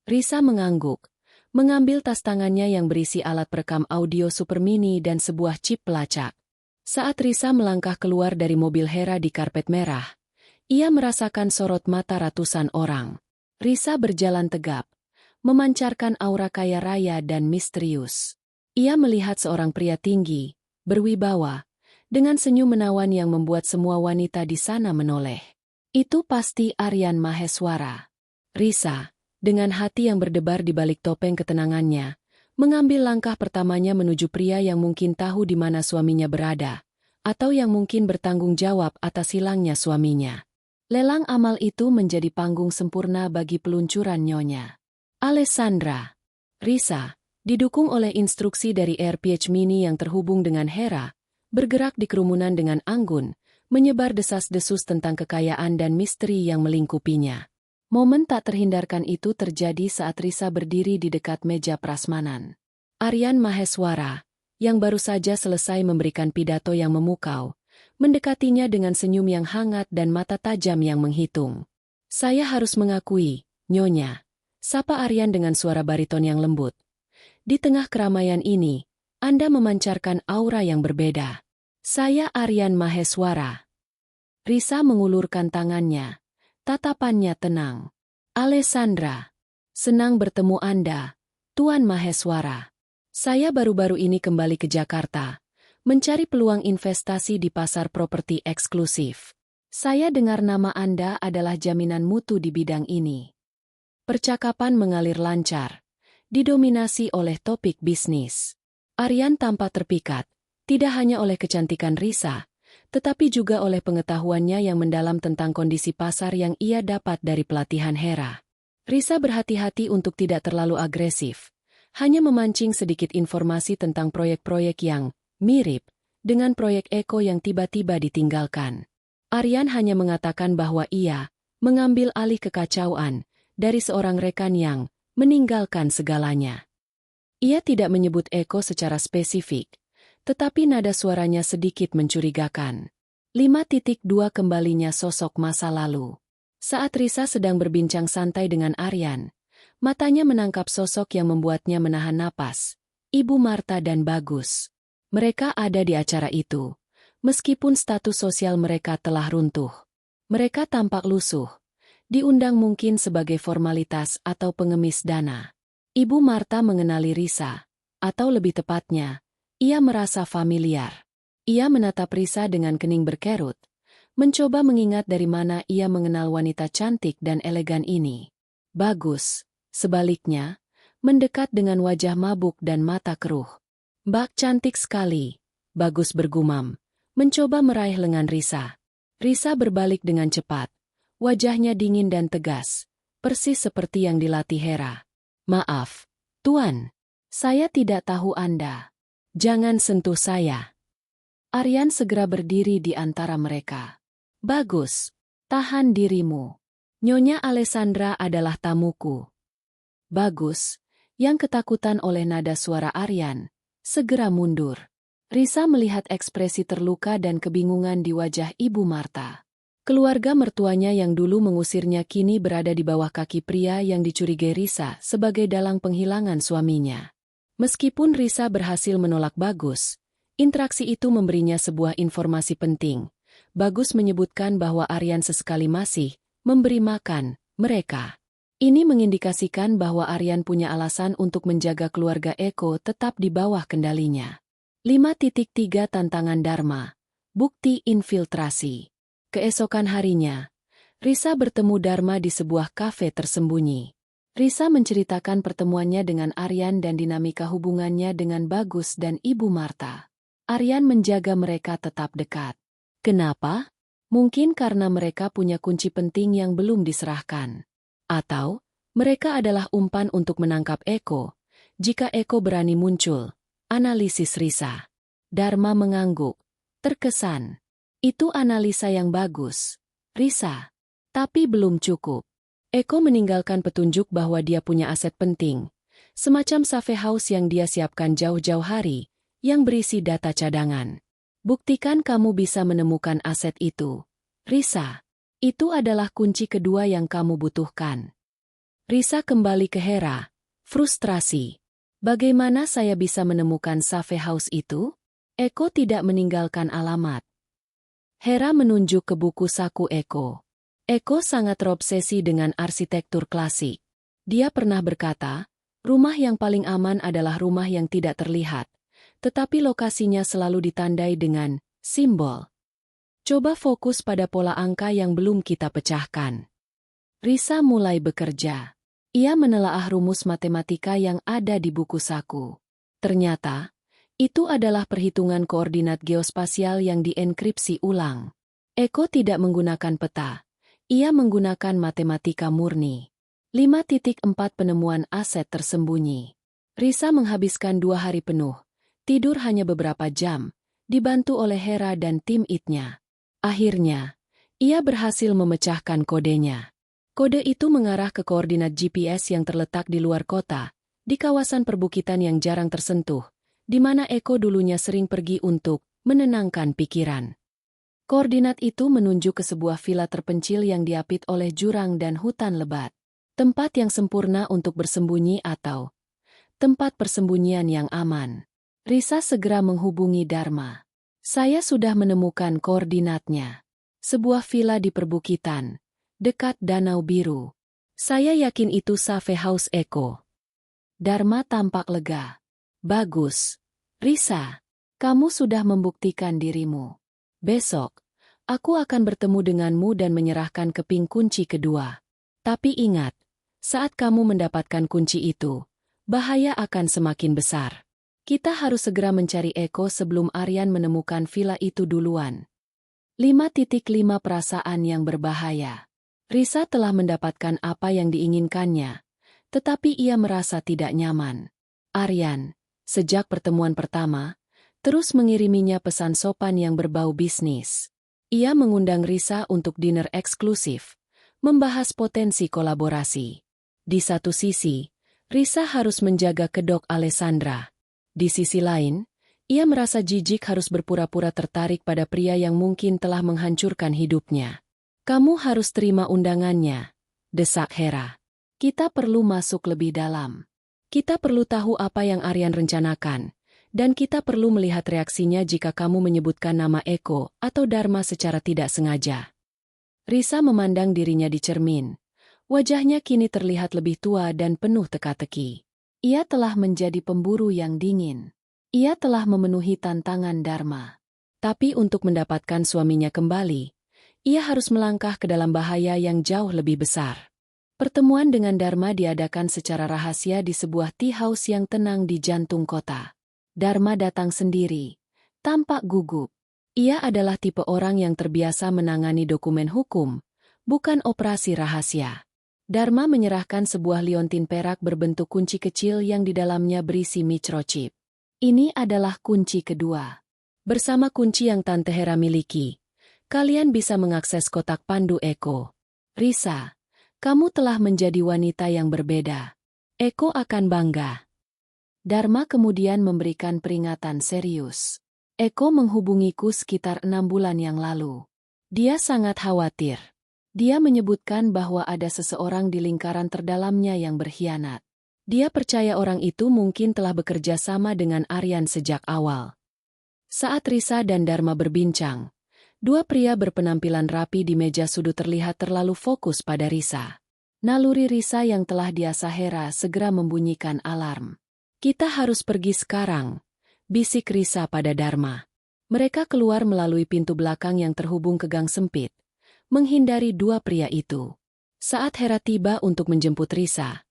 Risa mengangguk, mengambil tas tangannya yang berisi alat perekam audio super mini dan sebuah chip pelacak. Saat Risa melangkah keluar dari mobil Hera di karpet merah, ia merasakan sorot mata ratusan orang. Risa berjalan tegap, memancarkan aura kaya raya dan misterius. Ia melihat seorang pria tinggi, berwibawa, dengan senyum menawan yang membuat semua wanita di sana menoleh. Itu pasti Aryan Maheswara. Risa, dengan hati yang berdebar di balik topeng ketenangannya, mengambil langkah pertamanya menuju pria yang mungkin tahu di mana suaminya berada, atau yang mungkin bertanggung jawab atas hilangnya suaminya. Lelang amal itu menjadi panggung sempurna bagi peluncuran Nyonya Alessandra. Risa, didukung oleh instruksi dari RPH Mini yang terhubung dengan Hera, bergerak di kerumunan dengan anggun, menyebar desas-desus tentang kekayaan dan misteri yang melingkupinya. Momen tak terhindarkan itu terjadi saat Risa berdiri di dekat meja prasmanan. Aryan Maheswara, yang baru saja selesai memberikan pidato yang memukau, mendekatinya dengan senyum yang hangat dan mata tajam yang menghitung. Saya harus mengakui, Nyonya, sapa Aryan dengan suara bariton yang lembut. Di tengah keramaian ini, Anda memancarkan aura yang berbeda. Saya Aryan Maheswara. Risa mengulurkan tangannya. Tatapannya tenang. Alessandra, senang bertemu Anda, Tuan Maheswara. Saya baru-baru ini kembali ke Jakarta, mencari peluang investasi di pasar properti eksklusif. Saya dengar nama Anda adalah jaminan mutu di bidang ini. Percakapan mengalir lancar, didominasi oleh topik bisnis. Aryan tampak terpikat, tidak hanya oleh kecantikan Risa, tetapi juga oleh pengetahuannya yang mendalam tentang kondisi pasar yang ia dapat dari pelatihan Hera. Risa berhati-hati untuk tidak terlalu agresif, hanya memancing sedikit informasi tentang proyek-proyek yang mirip dengan proyek Eko yang tiba-tiba ditinggalkan. Aryan hanya mengatakan bahwa ia mengambil alih kekacauan dari seorang rekan yang meninggalkan segalanya. Ia tidak menyebut Eko secara spesifik, tetapi nada suaranya sedikit mencurigakan. 5.2 Kembalinya sosok masa lalu. Saat Risa sedang berbincang santai dengan Aryan, matanya menangkap sosok yang membuatnya menahan napas, Ibu Marta dan Bagus. Mereka ada di acara itu, meskipun status sosial mereka telah runtuh. Mereka tampak lusuh, diundang mungkin sebagai formalitas atau pengemis dana. Ibu Marta mengenali Risa, atau lebih tepatnya, ia merasa familiar. Ia menatap Risa dengan kening berkerut, mencoba mengingat dari mana ia mengenal wanita cantik dan elegan ini. Bagus, sebaliknya, mendekat dengan wajah mabuk dan mata keruh. Mbak cantik sekali, Bagus bergumam, mencoba meraih lengan Risa. Risa berbalik dengan cepat, wajahnya dingin dan tegas, persis seperti yang dilatih Hera. Maaf, Tuan, saya tidak tahu Anda. Jangan sentuh saya. Aryan segera berdiri di antara mereka. Bagus, tahan dirimu. Nyonya Alessandra adalah tamuku. Bagus, yang ketakutan oleh nada suara Aryan, segera mundur. Risa melihat ekspresi terluka dan kebingungan di wajah Ibu Marta. Keluarga mertuanya yang dulu mengusirnya kini berada di bawah kaki pria yang dicurigai Risa sebagai dalang penghilangan suaminya. Meskipun Risa berhasil menolak Bagus, Interaksi itu memberinya sebuah informasi penting. Bagus menyebutkan bahwa Aryan sesekali masih memberi makan mereka. Ini mengindikasikan bahwa Aryan punya alasan untuk menjaga keluarga Eko tetap di bawah kendalinya. 5.3 Tantangan Dharma. Bukti infiltrasi. Keesokan harinya, Risa bertemu Dharma di sebuah kafe tersembunyi. Risa menceritakan pertemuannya dengan Aryan dan dinamika hubungannya dengan Bagus dan Ibu Marta. Aryan menjaga mereka tetap dekat. Kenapa? Mungkin karena mereka punya kunci penting yang belum diserahkan. Atau, mereka adalah umpan untuk menangkap Eko. Jika Eko berani muncul, analisis Risa. Dharma mengangguk. Terkesan. Itu analisa yang bagus, Risa. Tapi belum cukup. Eko meninggalkan petunjuk bahwa dia punya aset penting. Semacam safe house yang dia siapkan jauh-jauh hari, yang berisi data cadangan. Buktikan kamu bisa menemukan aset itu, Risa. Itu adalah kunci kedua yang kamu butuhkan. Risa kembali ke Hera, frustrasi. Bagaimana saya bisa menemukan safe house itu? Eko tidak meninggalkan alamat. Hera menunjuk ke buku saku Eko. Eko sangat terobsesi dengan arsitektur klasik. Dia pernah berkata, rumah yang paling aman adalah rumah yang tidak terlihat, tetapi lokasinya selalu ditandai dengan simbol. Coba fokus pada pola angka yang belum kita pecahkan. Risa mulai bekerja. Ia menelaah rumus matematika yang ada di buku saku. Ternyata, itu adalah perhitungan koordinat geospasial yang dienkripsi ulang. Eko tidak menggunakan peta. Ia menggunakan matematika murni. 5.4 Penemuan aset tersembunyi. Risa menghabiskan 2 hari penuh. Tidur hanya beberapa jam, dibantu oleh Hera dan tim itnya. Akhirnya, ia berhasil memecahkan kodenya. Kode itu mengarah ke koordinat GPS yang terletak di luar kota, di kawasan perbukitan yang jarang tersentuh, di mana Eko dulunya sering pergi untuk menenangkan pikiran. Koordinat itu menunjuk ke sebuah villa terpencil yang diapit oleh jurang dan hutan lebat. Tempat yang sempurna untuk bersembunyi atau tempat persembunyian yang aman. Risa segera menghubungi Dharma. Saya sudah menemukan koordinatnya. Sebuah villa di perbukitan, dekat Danau Biru. Saya yakin itu safe house Eko. Dharma tampak lega. Bagus. Risa, kamu sudah membuktikan dirimu. Besok, aku akan bertemu denganmu dan menyerahkan keping kunci kedua. Tapi ingat, saat kamu mendapatkan kunci itu, bahaya akan semakin besar. Kita harus segera mencari Eko sebelum Aryan menemukan villa itu duluan. 5.5 Perasaan yang berbahaya. Risa telah mendapatkan apa yang diinginkannya, tetapi ia merasa tidak nyaman. Aryan, sejak pertemuan pertama, terus mengiriminya pesan sopan yang berbau bisnis. Ia mengundang Risa untuk dinner eksklusif, membahas potensi kolaborasi. Di satu sisi, Risa harus menjaga kedok Alessandra. Di sisi lain, ia merasa jijik harus berpura-pura tertarik pada pria yang mungkin telah menghancurkan hidupnya. Kamu harus terima undangannya, desak Hera. Kita perlu masuk lebih dalam. Kita perlu tahu apa yang Aryan rencanakan, dan kita perlu melihat reaksinya jika kamu menyebutkan nama Eko atau Dharma secara tidak sengaja. Risa memandang dirinya di cermin. Wajahnya kini terlihat lebih tua dan penuh teka-teki. Ia telah menjadi pemburu yang dingin. Ia telah memenuhi tantangan Dharma. Tapi untuk mendapatkan suaminya kembali, ia harus melangkah ke dalam bahaya yang jauh lebih besar. Pertemuan dengan Dharma diadakan secara rahasia di sebuah tea house yang tenang di jantung kota. Dharma datang sendiri, tampak gugup. Ia adalah tipe orang yang terbiasa menangani dokumen hukum, bukan operasi rahasia. Dharma menyerahkan sebuah liontin perak berbentuk kunci kecil yang di dalamnya berisi microchip. Ini adalah kunci kedua. Bersama kunci yang Tante Hera miliki, kalian bisa mengakses kotak pandu Eko. Risa, kamu telah menjadi wanita yang berbeda. Eko akan bangga. Dharma kemudian memberikan peringatan serius. Eko menghubungiku sekitar 6 bulan yang lalu. Dia sangat khawatir. Dia menyebutkan bahwa ada seseorang di lingkaran terdalamnya yang berkhianat. Dia percaya orang itu mungkin telah bekerja sama dengan Aryan sejak awal. Saat Risa dan Dharma berbincang, dua pria berpenampilan rapi di meja sudut terlihat terlalu fokus pada Risa. Naluri Risa yang telah diasah Hera segera membunyikan alarm. "Kita harus pergi sekarang," bisik Risa pada Dharma. Mereka keluar melalui pintu belakang yang terhubung ke gang sempit, menghindari dua pria itu. Saat Hera tiba untuk menjemput Risa,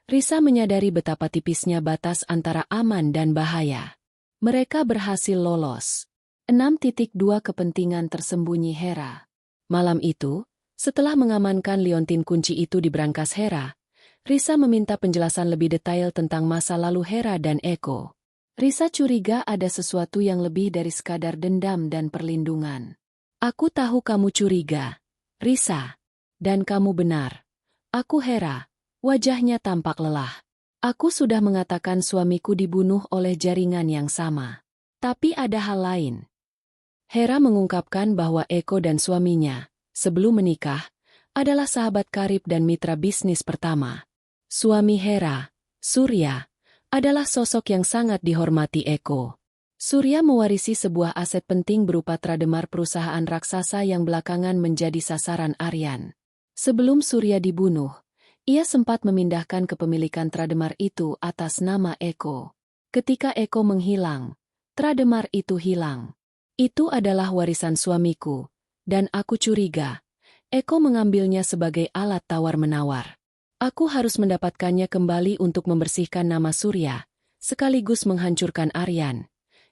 Risa menyadari betapa tipisnya batas antara aman dan bahaya. Mereka berhasil lolos. 6.2 Kepentingan tersembunyi Hera. Malam itu, setelah mengamankan liontin kunci itu di brankas Hera, Risa meminta penjelasan lebih detail tentang masa lalu Hera dan Eko. Risa curiga ada sesuatu yang lebih dari sekadar dendam dan perlindungan. "Aku tahu kamu curiga, Risa. Dan kamu benar. Aku Hera." Wajahnya tampak lelah. "Aku sudah mengatakan suamiku dibunuh oleh jaringan yang sama. Tapi ada hal lain." Hera mengungkapkan bahwa Eko dan suaminya, sebelum menikah, adalah sahabat karib dan mitra bisnis pertama. Suami Hera, Surya, adalah sosok yang sangat dihormati Eko. Surya mewarisi sebuah aset penting berupa Trademar, perusahaan raksasa yang belakangan menjadi sasaran Aryan. Sebelum Surya dibunuh, ia sempat memindahkan kepemilikan Trademar itu atas nama Eko. Ketika Eko menghilang, Trademar itu hilang. "Itu adalah warisan suamiku, dan aku curiga Eko mengambilnya sebagai alat tawar-menawar. Aku harus mendapatkannya kembali untuk membersihkan nama Surya, sekaligus menghancurkan Aryan."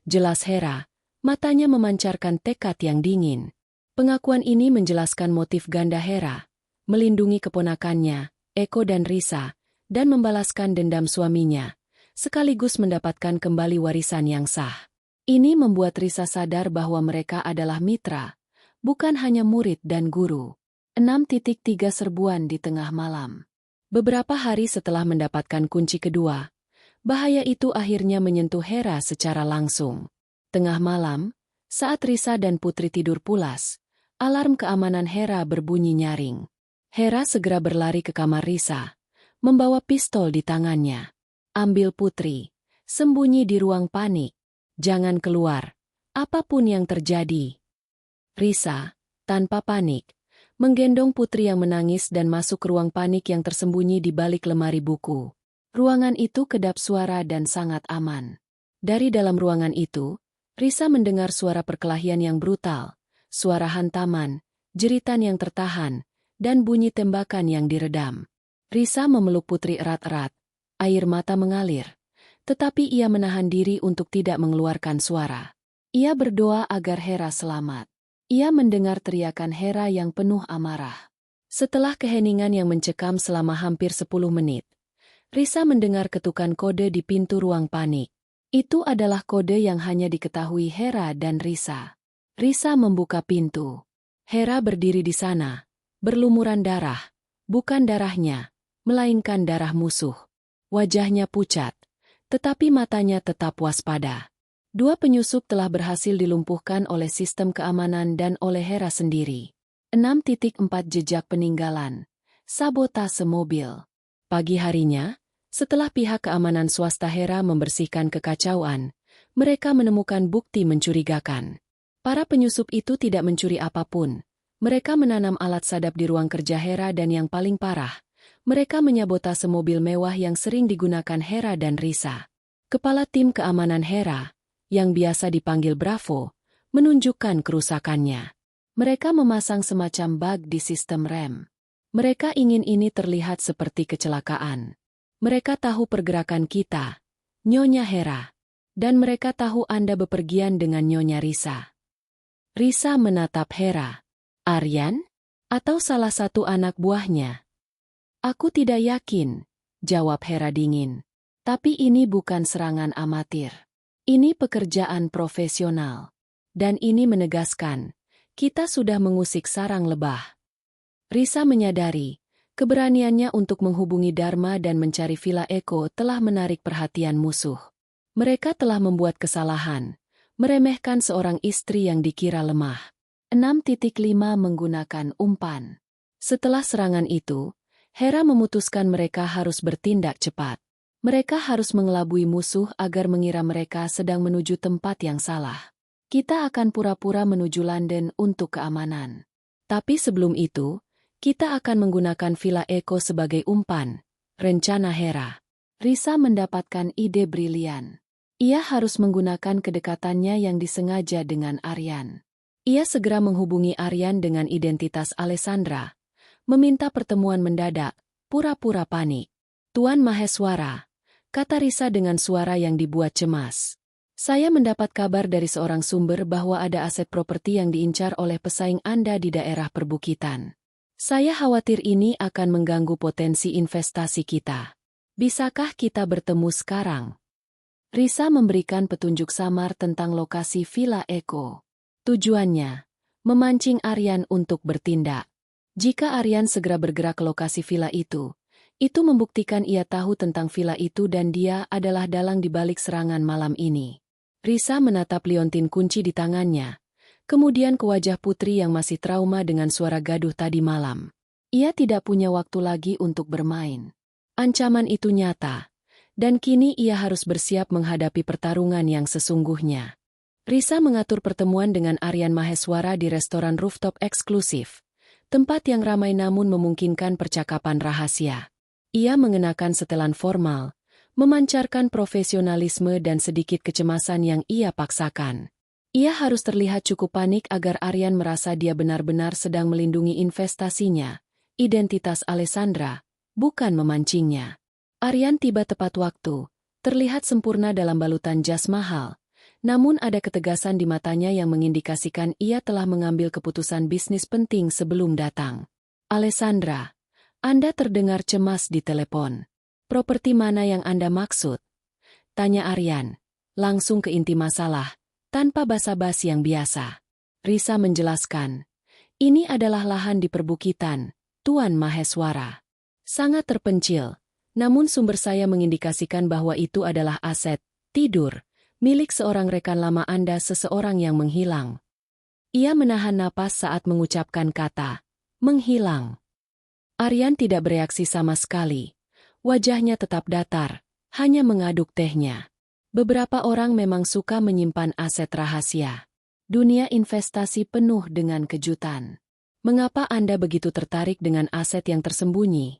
Jelas Hera, matanya memancarkan tekad yang dingin. Pengakuan ini menjelaskan motif ganda Hera, melindungi keponakannya, Eko dan Risa, dan membalaskan dendam suaminya, sekaligus mendapatkan kembali warisan yang sah. Ini membuat Risa sadar bahwa mereka adalah mitra, bukan hanya murid dan guru. 6.3 Serbuan di tengah malam. Beberapa hari setelah mendapatkan kunci kedua, bahaya itu akhirnya menyentuh Hera secara langsung. Tengah malam, saat Risa dan Putri tidur pulas, alarm keamanan Hera berbunyi nyaring. Hera segera berlari ke kamar Risa, membawa pistol di tangannya. "Ambil Putri, sembunyi di ruang panik. Jangan keluar, apapun yang terjadi." Risa, tanpa panik, menggendong Putri yang menangis dan masuk ke ruang panik yang tersembunyi di balik lemari buku. Ruangan itu kedap suara dan sangat aman. Dari dalam ruangan itu, Risa mendengar suara perkelahian yang brutal, suara hantaman, jeritan yang tertahan, dan bunyi tembakan yang diredam. Risa memeluk Putri erat-erat, air mata mengalir, tetapi ia menahan diri untuk tidak mengeluarkan suara. Ia berdoa agar Hera selamat. Ia mendengar teriakan Hera yang penuh amarah. Setelah keheningan yang mencekam selama hampir 10 menit, Risa mendengar ketukan kode di pintu ruang panik. Itu adalah kode yang hanya diketahui Hera dan Risa. Risa membuka pintu. Hera berdiri di sana, berlumuran darah, bukan darahnya, melainkan darah musuh. Wajahnya pucat, tetapi matanya tetap waspada. Dua penyusup telah berhasil dilumpuhkan oleh sistem keamanan dan oleh Hera sendiri. 6.4 Jejak peninggalan. Sabotase mobil. Pagi harinya, setelah pihak keamanan swasta Hera membersihkan kekacauan, mereka menemukan bukti mencurigakan. Para penyusup itu tidak mencuri apapun. Mereka menanam alat sadap di ruang kerja Hera dan yang paling parah, mereka menyabotase mobil mewah yang sering digunakan Hera dan Risa. Kepala tim keamanan Hera, yang biasa dipanggil Bravo, menunjukkan kerusakannya. Mereka memasang semacam bug di sistem rem. Mereka ingin ini terlihat seperti kecelakaan. Mereka tahu pergerakan kita, Nyonya Hera, dan mereka tahu Anda bepergian dengan Nyonya Risa. Risa menatap Hera. "Aryan? Atau salah satu anak buahnya?" "Aku tidak yakin," jawab Hera dingin. "Tapi ini bukan serangan amatir. Ini pekerjaan profesional. Dan ini menegaskan, kita sudah mengusik sarang lebah." Risa menyadari, keberaniannya untuk menghubungi Dharma dan mencari Villa Eko telah menarik perhatian musuh. Mereka telah membuat kesalahan, meremehkan seorang istri yang dikira lemah. 6.5 Menggunakan umpan. Setelah serangan itu, Hera memutuskan mereka harus bertindak cepat. Mereka harus mengelabui musuh agar mengira mereka sedang menuju tempat yang salah. Kita akan pura-pura menuju London untuk keamanan. Tapi sebelum itu, kita akan menggunakan Villa Eko sebagai umpan, rencana Hera. Risa mendapatkan ide brilian. Ia harus menggunakan kedekatannya yang disengaja dengan Aryan. Ia segera menghubungi Aryan dengan identitas Alessandra, meminta pertemuan mendadak, pura-pura panik. Tuan Maheswara, kata Risa dengan suara yang dibuat cemas. Saya mendapat kabar dari seorang sumber bahwa ada aset properti yang diincar oleh pesaing Anda di daerah perbukitan. Saya khawatir ini akan mengganggu potensi investasi kita. Bisakah kita bertemu sekarang? Risa memberikan petunjuk samar tentang lokasi Villa Eko. Tujuannya, memancing Aryan untuk bertindak. Jika Aryan segera bergerak ke lokasi villa itu membuktikan ia tahu tentang villa itu dan dia adalah dalang di balik serangan malam ini. Risa menatap liontin kunci di tangannya, kemudian ke wajah putri yang masih trauma dengan suara gaduh tadi malam. Ia tidak punya waktu lagi untuk bermain. Ancaman itu nyata, dan kini ia harus bersiap menghadapi pertarungan yang sesungguhnya. Risa mengatur pertemuan dengan Aryan Maheswara di restoran rooftop eksklusif, tempat yang ramai namun memungkinkan percakapan rahasia. Ia mengenakan setelan formal, memancarkan profesionalisme dan sedikit kecemasan yang ia paksakan. Ia harus terlihat cukup panik agar Aryan merasa dia benar-benar sedang melindungi investasinya, identitas Alessandra, bukan memancingnya. Aryan tiba tepat waktu, terlihat sempurna dalam balutan jas mahal, namun ada ketegasan di matanya yang mengindikasikan ia telah mengambil keputusan bisnis penting sebelum datang. Alessandra, Anda terdengar cemas di telepon. Properti mana yang Anda maksud? Tanya Aryan, langsung ke inti masalah, tanpa basa-basi yang biasa. Risa menjelaskan, ini adalah lahan di perbukitan, Tuan Maheswara. Sangat terpencil, namun sumber saya mengindikasikan bahwa itu adalah aset, tidur, milik seorang rekan lama Anda, seseorang yang menghilang. Ia menahan napas saat mengucapkan kata, menghilang. Aryan tidak bereaksi sama sekali. Wajahnya tetap datar, hanya mengaduk tehnya. Beberapa orang memang suka menyimpan aset rahasia. Dunia investasi penuh dengan kejutan. Mengapa Anda begitu tertarik dengan aset yang tersembunyi?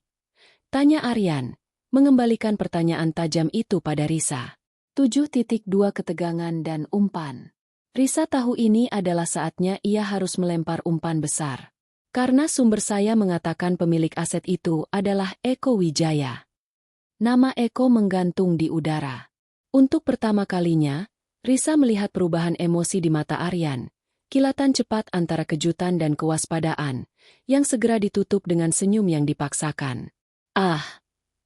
Tanya Aryan, mengembalikan pertanyaan tajam itu pada Risa. 7.2 Ketegangan dan umpan. Risa tahu ini adalah saatnya ia harus melempar umpan besar. Karena sumber saya mengatakan pemilik aset itu adalah Eko Wijaya. Nama Eko menggantung di udara. Untuk pertama kalinya, Risa melihat perubahan emosi di mata Aryan, kilatan cepat antara kejutan dan kewaspadaan, yang segera ditutup dengan senyum yang dipaksakan. Ah,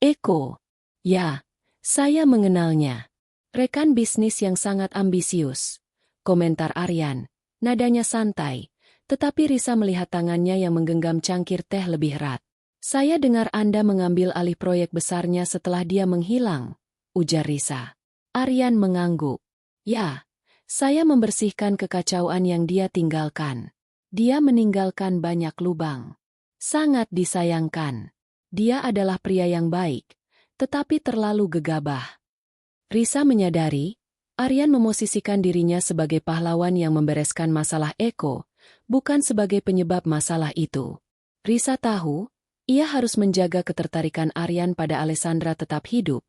Eko. Ya, saya mengenalnya. Rekan bisnis yang sangat ambisius. Komentar Aryan, nadanya santai, tetapi Risa melihat tangannya yang menggenggam cangkir teh lebih erat. Saya dengar Anda mengambil alih proyek besarnya setelah dia menghilang, ujar Risa. Aryan mengangguk. Ya, saya membersihkan kekacauan yang dia tinggalkan. Dia meninggalkan banyak lubang. Sangat disayangkan. Dia adalah pria yang baik, tetapi terlalu gegabah. Risa menyadari, Aryan memosisikan dirinya sebagai pahlawan yang membereskan masalah Eko, bukan sebagai penyebab masalah itu. Risa tahu, ia harus menjaga ketertarikan Aryan pada Alessandra tetap hidup,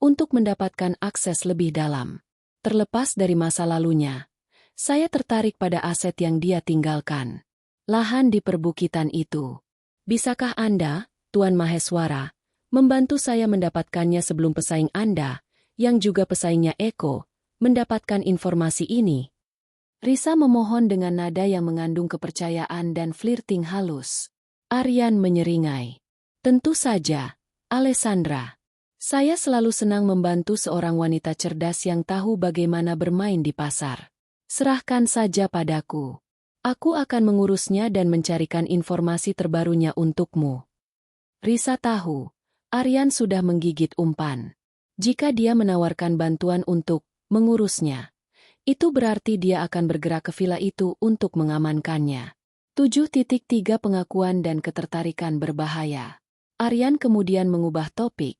untuk mendapatkan akses lebih dalam. Terlepas dari masa lalunya, saya tertarik pada aset yang dia tinggalkan. Lahan di perbukitan itu. Bisakah Anda, Tuan Maheswara, membantu saya mendapatkannya sebelum pesaing Anda, yang juga pesaingnya Eko, mendapatkan informasi ini? Risa memohon dengan nada yang mengandung kepercayaan dan flirting halus. Aryan menyeringai. Tentu saja, Alessandra. Saya selalu senang membantu seorang wanita cerdas yang tahu bagaimana bermain di pasar. Serahkan saja padaku. Aku akan mengurusnya dan mencarikan informasi terbarunya untukmu. Risa tahu, Aryan sudah menggigit umpan. Jika dia menawarkan bantuan untuk mengurusnya, itu berarti dia akan bergerak ke villa itu untuk mengamankannya. 7.3 Pengakuan dan ketertarikan berbahaya. Aryan kemudian mengubah topik,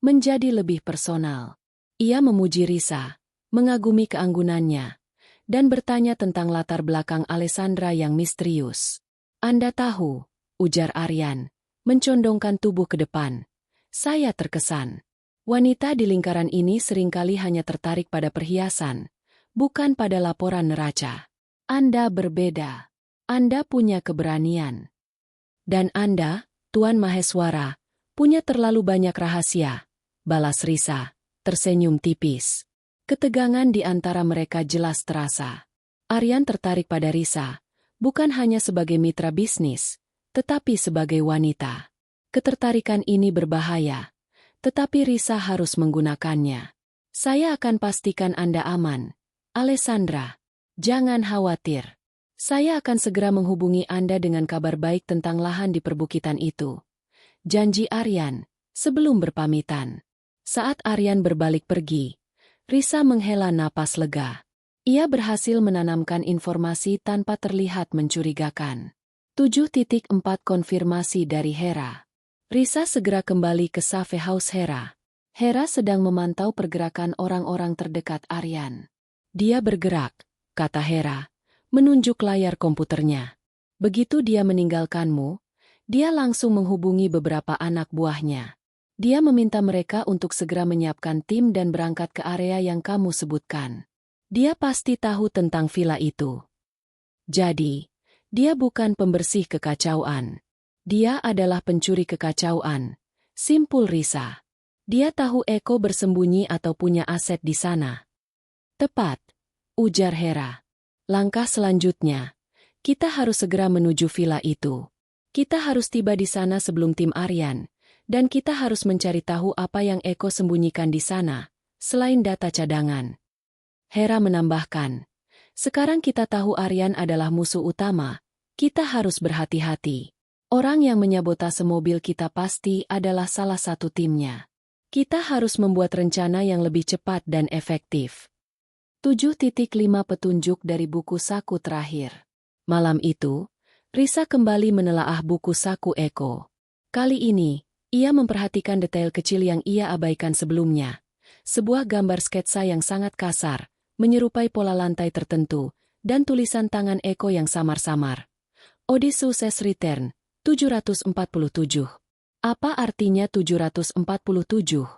menjadi lebih personal. Ia memuji Risa, mengagumi keanggunannya, dan bertanya tentang latar belakang Alessandra yang misterius. "Anda tahu," ujar Aryan, mencondongkan tubuh ke depan. "Saya terkesan. Wanita di lingkaran ini seringkali hanya tertarik pada perhiasan, bukan pada laporan neraca. Anda berbeda. Anda punya keberanian. Dan Anda, Tuan Maheswara, punya terlalu banyak rahasia," balas Risa, tersenyum tipis. Ketegangan di antara mereka jelas terasa. Aryan tertarik pada Risa, bukan hanya sebagai mitra bisnis, tetapi sebagai wanita. Ketertarikan ini berbahaya, tetapi Risa harus menggunakannya. "Saya akan pastikan Anda aman, Alessandra. Jangan khawatir. Saya akan segera menghubungi Anda dengan kabar baik tentang lahan di perbukitan itu," janji Aryan, sebelum berpamitan. Saat Aryan berbalik pergi, Risa menghela napas lega. Ia berhasil menanamkan informasi tanpa terlihat mencurigakan. 7.4 Konfirmasi dari Hera. Risa segera kembali ke Cafe House Hera. Hera sedang memantau pergerakan orang-orang terdekat Aryan. "Dia bergerak," kata Hera, menunjuk layar komputernya. "Begitu dia meninggalkanmu, dia langsung menghubungi beberapa anak buahnya. Dia meminta mereka untuk segera menyiapkan tim dan berangkat ke area yang kamu sebutkan. Dia pasti tahu tentang villa itu. Jadi, dia bukan pembersih kekacauan. Dia adalah pencuri kekacauan," simpul Risa. "Dia tahu Eko bersembunyi atau punya aset di sana." "Tepat," ujar Hera. "Langkah selanjutnya, kita harus segera menuju villa itu. Kita harus tiba di sana sebelum tim Aryan. Dan kita harus mencari tahu apa yang Eko sembunyikan di sana, selain data cadangan." Hera menambahkan, "Sekarang kita tahu Aryan adalah musuh utama, kita harus berhati-hati. Orang yang menyabotase mobil kita pasti adalah salah satu timnya. Kita harus membuat rencana yang lebih cepat dan efektif." 7.5 Petunjuk dari buku saku terakhir. Malam itu, Risa kembali menelaah buku saku Eko. Kali ini, ia memperhatikan detail kecil yang ia abaikan sebelumnya. Sebuah gambar sketsa yang sangat kasar, menyerupai pola lantai tertentu, dan tulisan tangan Eko yang samar-samar. "Odysseus Return, 747. Apa artinya 747?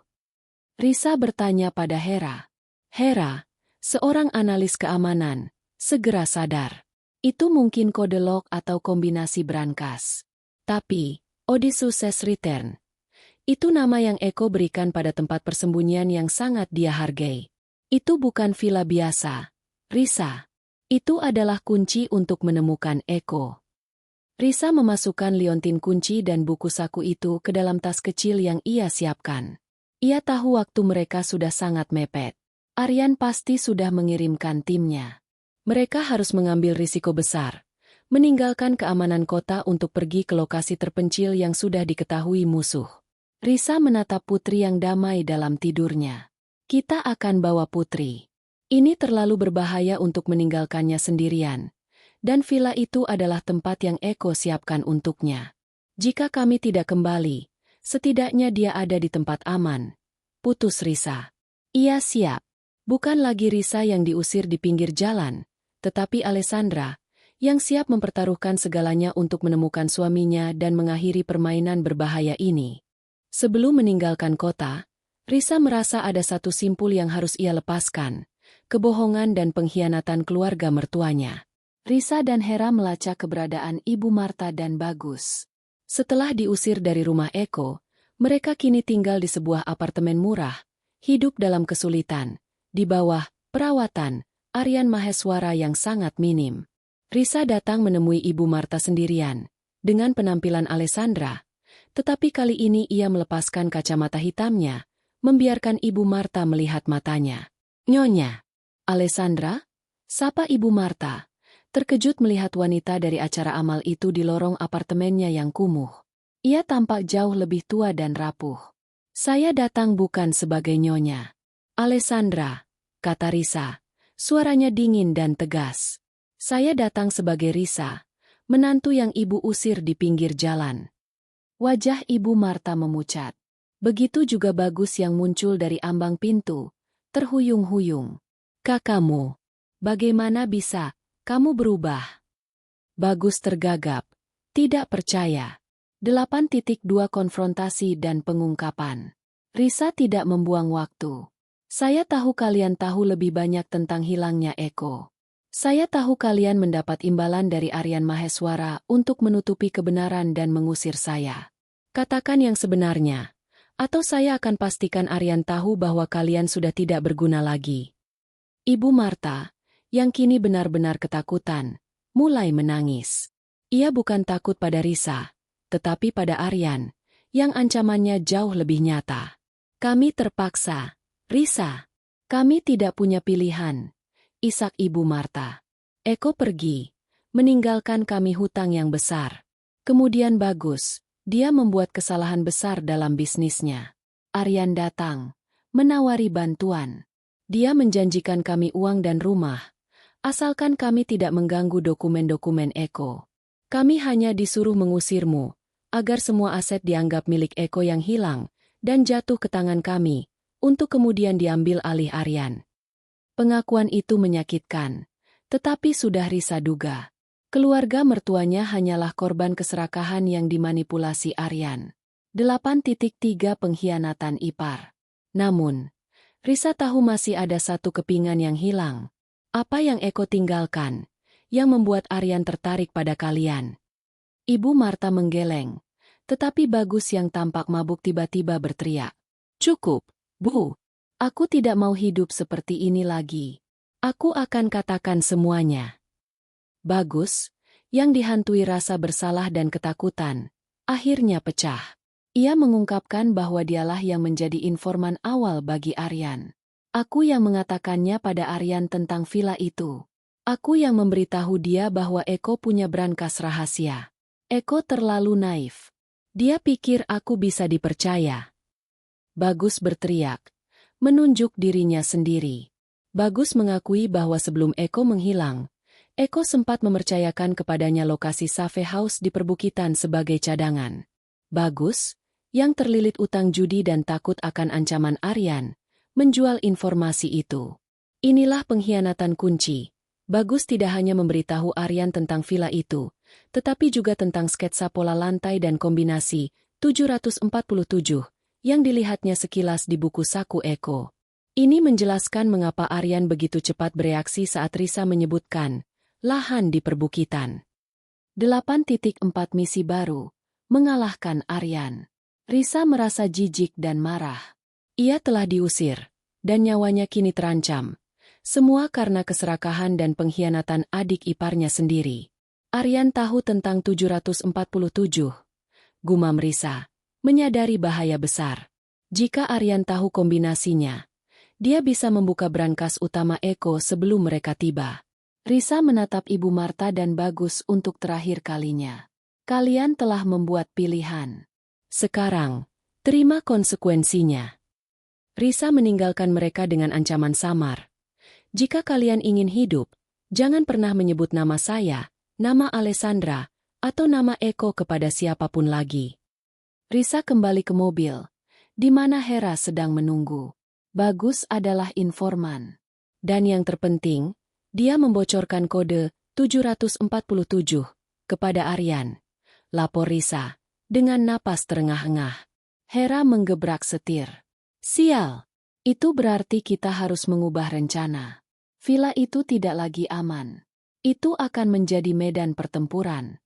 Risa bertanya pada Hera. Hera, seorang analis keamanan, segera sadar. Itu mungkin kode log atau kombinasi brankas. Tapi, Odysseus Return, itu nama yang Eko berikan pada tempat persembunyian yang sangat dia hargai. Itu bukan villa biasa, Risa. Itu adalah kunci untuk menemukan Eko." Risa memasukkan liontin kunci dan buku saku itu ke dalam tas kecil yang ia siapkan. Ia tahu waktu mereka sudah sangat mepet. Aryan pasti sudah mengirimkan timnya. Mereka harus mengambil risiko besar, meninggalkan keamanan kota untuk pergi ke lokasi terpencil yang sudah diketahui musuh. Risa menatap Putri yang damai dalam tidurnya. "Kita akan bawa Putri. Ini terlalu berbahaya untuk meninggalkannya sendirian. Dan villa itu adalah tempat yang Eko siapkan untuknya. Jika kami tidak kembali, setidaknya dia ada di tempat aman." Putus Risa. Ia siap. Bukan lagi Risa yang diusir di pinggir jalan, tetapi Alessandra, yang siap mempertaruhkan segalanya untuk menemukan suaminya dan mengakhiri permainan berbahaya ini. Sebelum meninggalkan kota, Risa merasa ada satu simpul yang harus ia lepaskan, kebohongan dan pengkhianatan keluarga mertuanya. Risa dan Hera melacak keberadaan Ibu Marta dan Bagus. Setelah diusir dari rumah Eko, mereka kini tinggal di sebuah apartemen murah, hidup dalam kesulitan, di bawah perawatan Aryan Maheswara yang sangat minim. Risa datang menemui Ibu Marta sendirian, dengan penampilan Alessandra, tetapi kali ini ia melepaskan kacamata hitamnya, membiarkan Ibu Marta melihat matanya. "Nyonya." "Alessandra?" sapa Ibu Marta, terkejut melihat wanita dari acara amal itu di lorong apartemennya yang kumuh. Ia tampak jauh lebih tua dan rapuh. "Saya datang bukan sebagai nyonya." "Alessandra," kata Risa, suaranya dingin dan tegas. "Saya datang sebagai Risa, menantu yang ibu usir di pinggir jalan." Wajah Ibu Marta memucat. Begitu juga Bagus yang muncul dari ambang pintu, terhuyung-huyung. "Kakakmu." Bagaimana bisa kamu berubah? Bagus tergagap. Tidak percaya. 8.2 Konfrontasi dan pengungkapan. Risa tidak membuang waktu. Saya tahu kalian tahu lebih banyak tentang hilangnya Eko. Saya tahu kalian mendapat imbalan dari Aryan Maheswara untuk menutupi kebenaran dan mengusir saya. Katakan yang sebenarnya. Atau saya akan pastikan Aryan tahu bahwa kalian sudah tidak berguna lagi. Ibu Marta, yang kini benar-benar ketakutan, mulai menangis. Ia bukan takut pada Risa, tetapi pada Aryan, yang ancamannya jauh lebih nyata. Kami terpaksa, Risa. Kami tidak punya pilihan. Isak Ibu Marta. Eko pergi, meninggalkan kami hutang yang besar. Kemudian Bagus, dia membuat kesalahan besar dalam bisnisnya. Aryan datang, menawari bantuan. Dia menjanjikan kami uang dan rumah, asalkan kami tidak mengganggu dokumen-dokumen Eko. Kami hanya disuruh mengusirmu, agar semua aset dianggap milik Eko yang hilang, dan jatuh ke tangan kami, untuk kemudian diambil alih Aryan. Pengakuan itu menyakitkan, tetapi sudah Risa duga. Keluarga mertuanya hanyalah korban keserakahan yang dimanipulasi Aryan. 8.3 Pengkhianatan ipar. Namun, Risa tahu masih ada satu kepingan yang hilang. Apa yang Eko tinggalkan, yang membuat Aryan tertarik pada kalian? Ibu Marta menggeleng, tetapi Bagus yang tampak mabuk tiba-tiba berteriak. Cukup, Bu. Aku tidak mau hidup seperti ini lagi. Aku akan katakan semuanya. Bagus, yang dihantui rasa bersalah dan ketakutan, akhirnya pecah. Ia mengungkapkan bahwa dialah yang menjadi informan awal bagi Aryan. Aku yang mengatakannya pada Aryan tentang villa itu. Aku yang memberitahu dia bahwa Eko punya brankas rahasia. Eko terlalu naif. Dia pikir aku bisa dipercaya. Bagus berteriak, menunjuk dirinya sendiri. Bagus mengakui bahwa sebelum Eko menghilang, Eko sempat mempercayakan kepadanya lokasi Safe House di perbukitan sebagai cadangan. Bagus, yang terlilit utang judi dan takut akan ancaman Aryan, menjual informasi itu. Inilah pengkhianatan kunci. Bagus tidak hanya memberitahu Aryan tentang villa itu, tetapi juga tentang sketsa pola lantai dan kombinasi 747 yang dilihatnya sekilas di buku saku Eko. Ini menjelaskan mengapa Aryan begitu cepat bereaksi saat Risa menyebutkan lahan di perbukitan. 8.4 Misi baru, mengalahkan Aryan. Risa merasa jijik dan marah. Ia telah diusir, dan nyawanya kini terancam. Semua karena keserakahan dan pengkhianatan adik iparnya sendiri. Aryan tahu tentang 747. Gumam Risa, menyadari bahaya besar. Jika Aryan tahu kombinasinya, dia bisa membuka brankas utama Eko sebelum mereka tiba. Risa menatap Ibu Marta dan Bagus untuk terakhir kalinya. Kalian telah membuat pilihan. Sekarang, terima konsekuensinya. Risa meninggalkan mereka dengan ancaman samar. Jika kalian ingin hidup, jangan pernah menyebut nama saya, nama Alessandra, atau nama Eko kepada siapapun lagi. Risa kembali ke mobil, di mana Hera sedang menunggu. Bagus adalah informan. Dan yang terpenting, dia membocorkan kode 747 kepada Aryan. Lapor Risa, dengan napas terengah-engah. Hera menggebrak setir. Sial, itu berarti kita harus mengubah rencana. Villa itu tidak lagi aman. Itu akan menjadi medan pertempuran.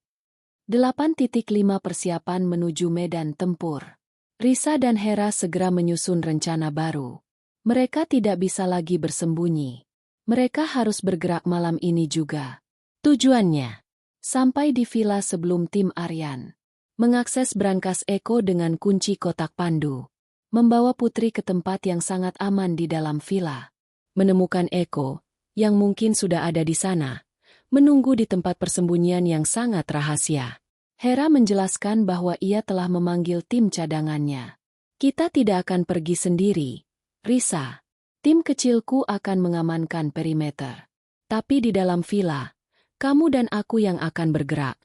8.5 Persiapan menuju medan tempur. Risa dan Hera segera menyusun rencana baru. Mereka tidak bisa lagi bersembunyi. Mereka harus bergerak malam ini juga. Tujuannya, sampai di villa sebelum tim Aryan. Mengakses brankas Eko dengan kunci kotak pandu. Membawa Putri ke tempat yang sangat aman di dalam villa. Menemukan Eko, yang mungkin sudah ada di sana. Menunggu di tempat persembunyian yang sangat rahasia. Hera menjelaskan bahwa ia telah memanggil tim cadangannya. Kita tidak akan pergi sendiri, Risa. Tim kecilku akan mengamankan perimeter. Tapi di dalam villa, kamu dan aku yang akan bergerak.